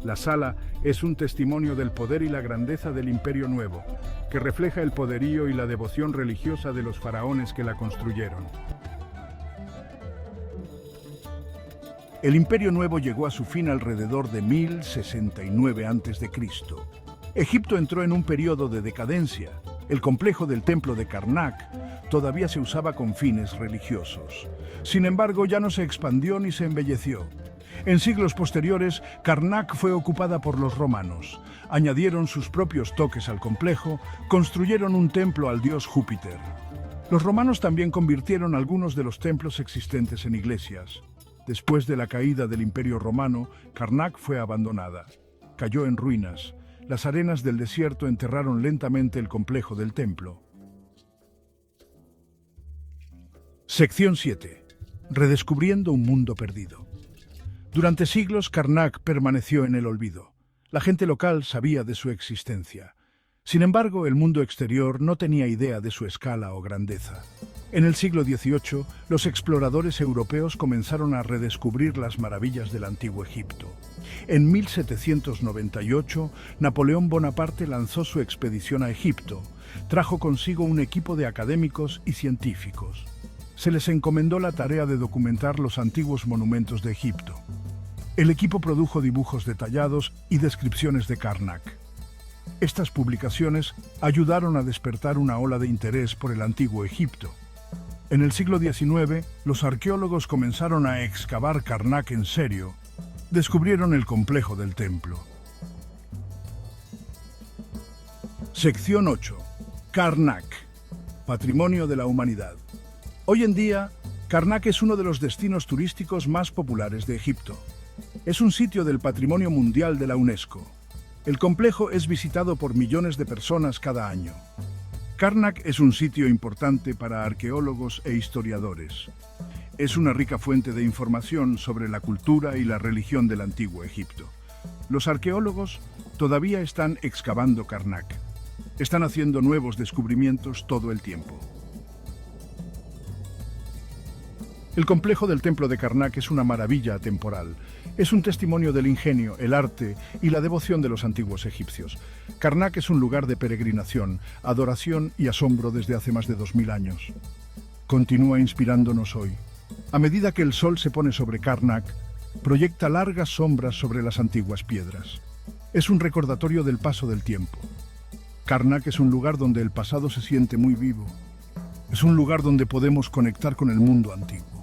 La sala es un testimonio del poder y la grandeza del Imperio Nuevo, que refleja el poderío y la devoción religiosa de los faraones que la construyeron. El Imperio Nuevo llegó a su fin alrededor de 1069 a.C. Egipto entró en un periodo de decadencia. El complejo del templo de Karnak todavía se usaba con fines religiosos. Sin embargo, ya no se expandió ni se embelleció. En siglos posteriores, Karnak fue ocupada por los romanos. Añadieron sus propios toques al complejo, construyeron un templo al dios Júpiter. Los romanos también convirtieron algunos de los templos existentes en iglesias. Después de la caída del Imperio Romano, Karnak fue abandonada. Cayó en ruinas. Las arenas del desierto enterraron lentamente el complejo del templo. Sección 7. Redescubriendo un mundo perdido. Durante siglos, Karnak permaneció en el olvido. La gente local sabía de su existencia. Sin embargo, el mundo exterior no tenía idea de su escala o grandeza. En el siglo XVIII, los exploradores europeos comenzaron a redescubrir las maravillas del antiguo Egipto. En 1798, Napoleón Bonaparte lanzó su expedición a Egipto. Trajo consigo un equipo de académicos y científicos. Se les encomendó la tarea de documentar los antiguos monumentos de Egipto. El equipo produjo dibujos detallados y descripciones de Karnak. Estas publicaciones ayudaron a despertar una ola de interés por el antiguo Egipto. En el siglo XIX, los arqueólogos comenzaron a excavar Karnak en serio. Descubrieron el complejo del templo. Sección 8. Karnak. Patrimonio de la humanidad. Hoy en día, Karnak es uno de los destinos turísticos más populares de Egipto. Es un sitio del Patrimonio Mundial de la UNESCO. El complejo es visitado por millones de personas cada año. Karnak es un sitio importante para arqueólogos e historiadores. Es una rica fuente de información sobre la cultura y la religión del antiguo Egipto. Los arqueólogos todavía están excavando Karnak. Están haciendo nuevos descubrimientos todo el tiempo. El complejo del templo de Karnak es una maravilla atemporal. Es un testimonio del ingenio, el arte y la devoción de los antiguos egipcios. Karnak es un lugar de peregrinación, adoración y asombro desde hace más de 2000 años. Continúa inspirándonos hoy. A medida que el sol se pone sobre Karnak, proyecta largas sombras sobre las antiguas piedras. Es un recordatorio del paso del tiempo. Karnak es un lugar donde el pasado se siente muy vivo. Es un lugar donde podemos conectar con el mundo antiguo.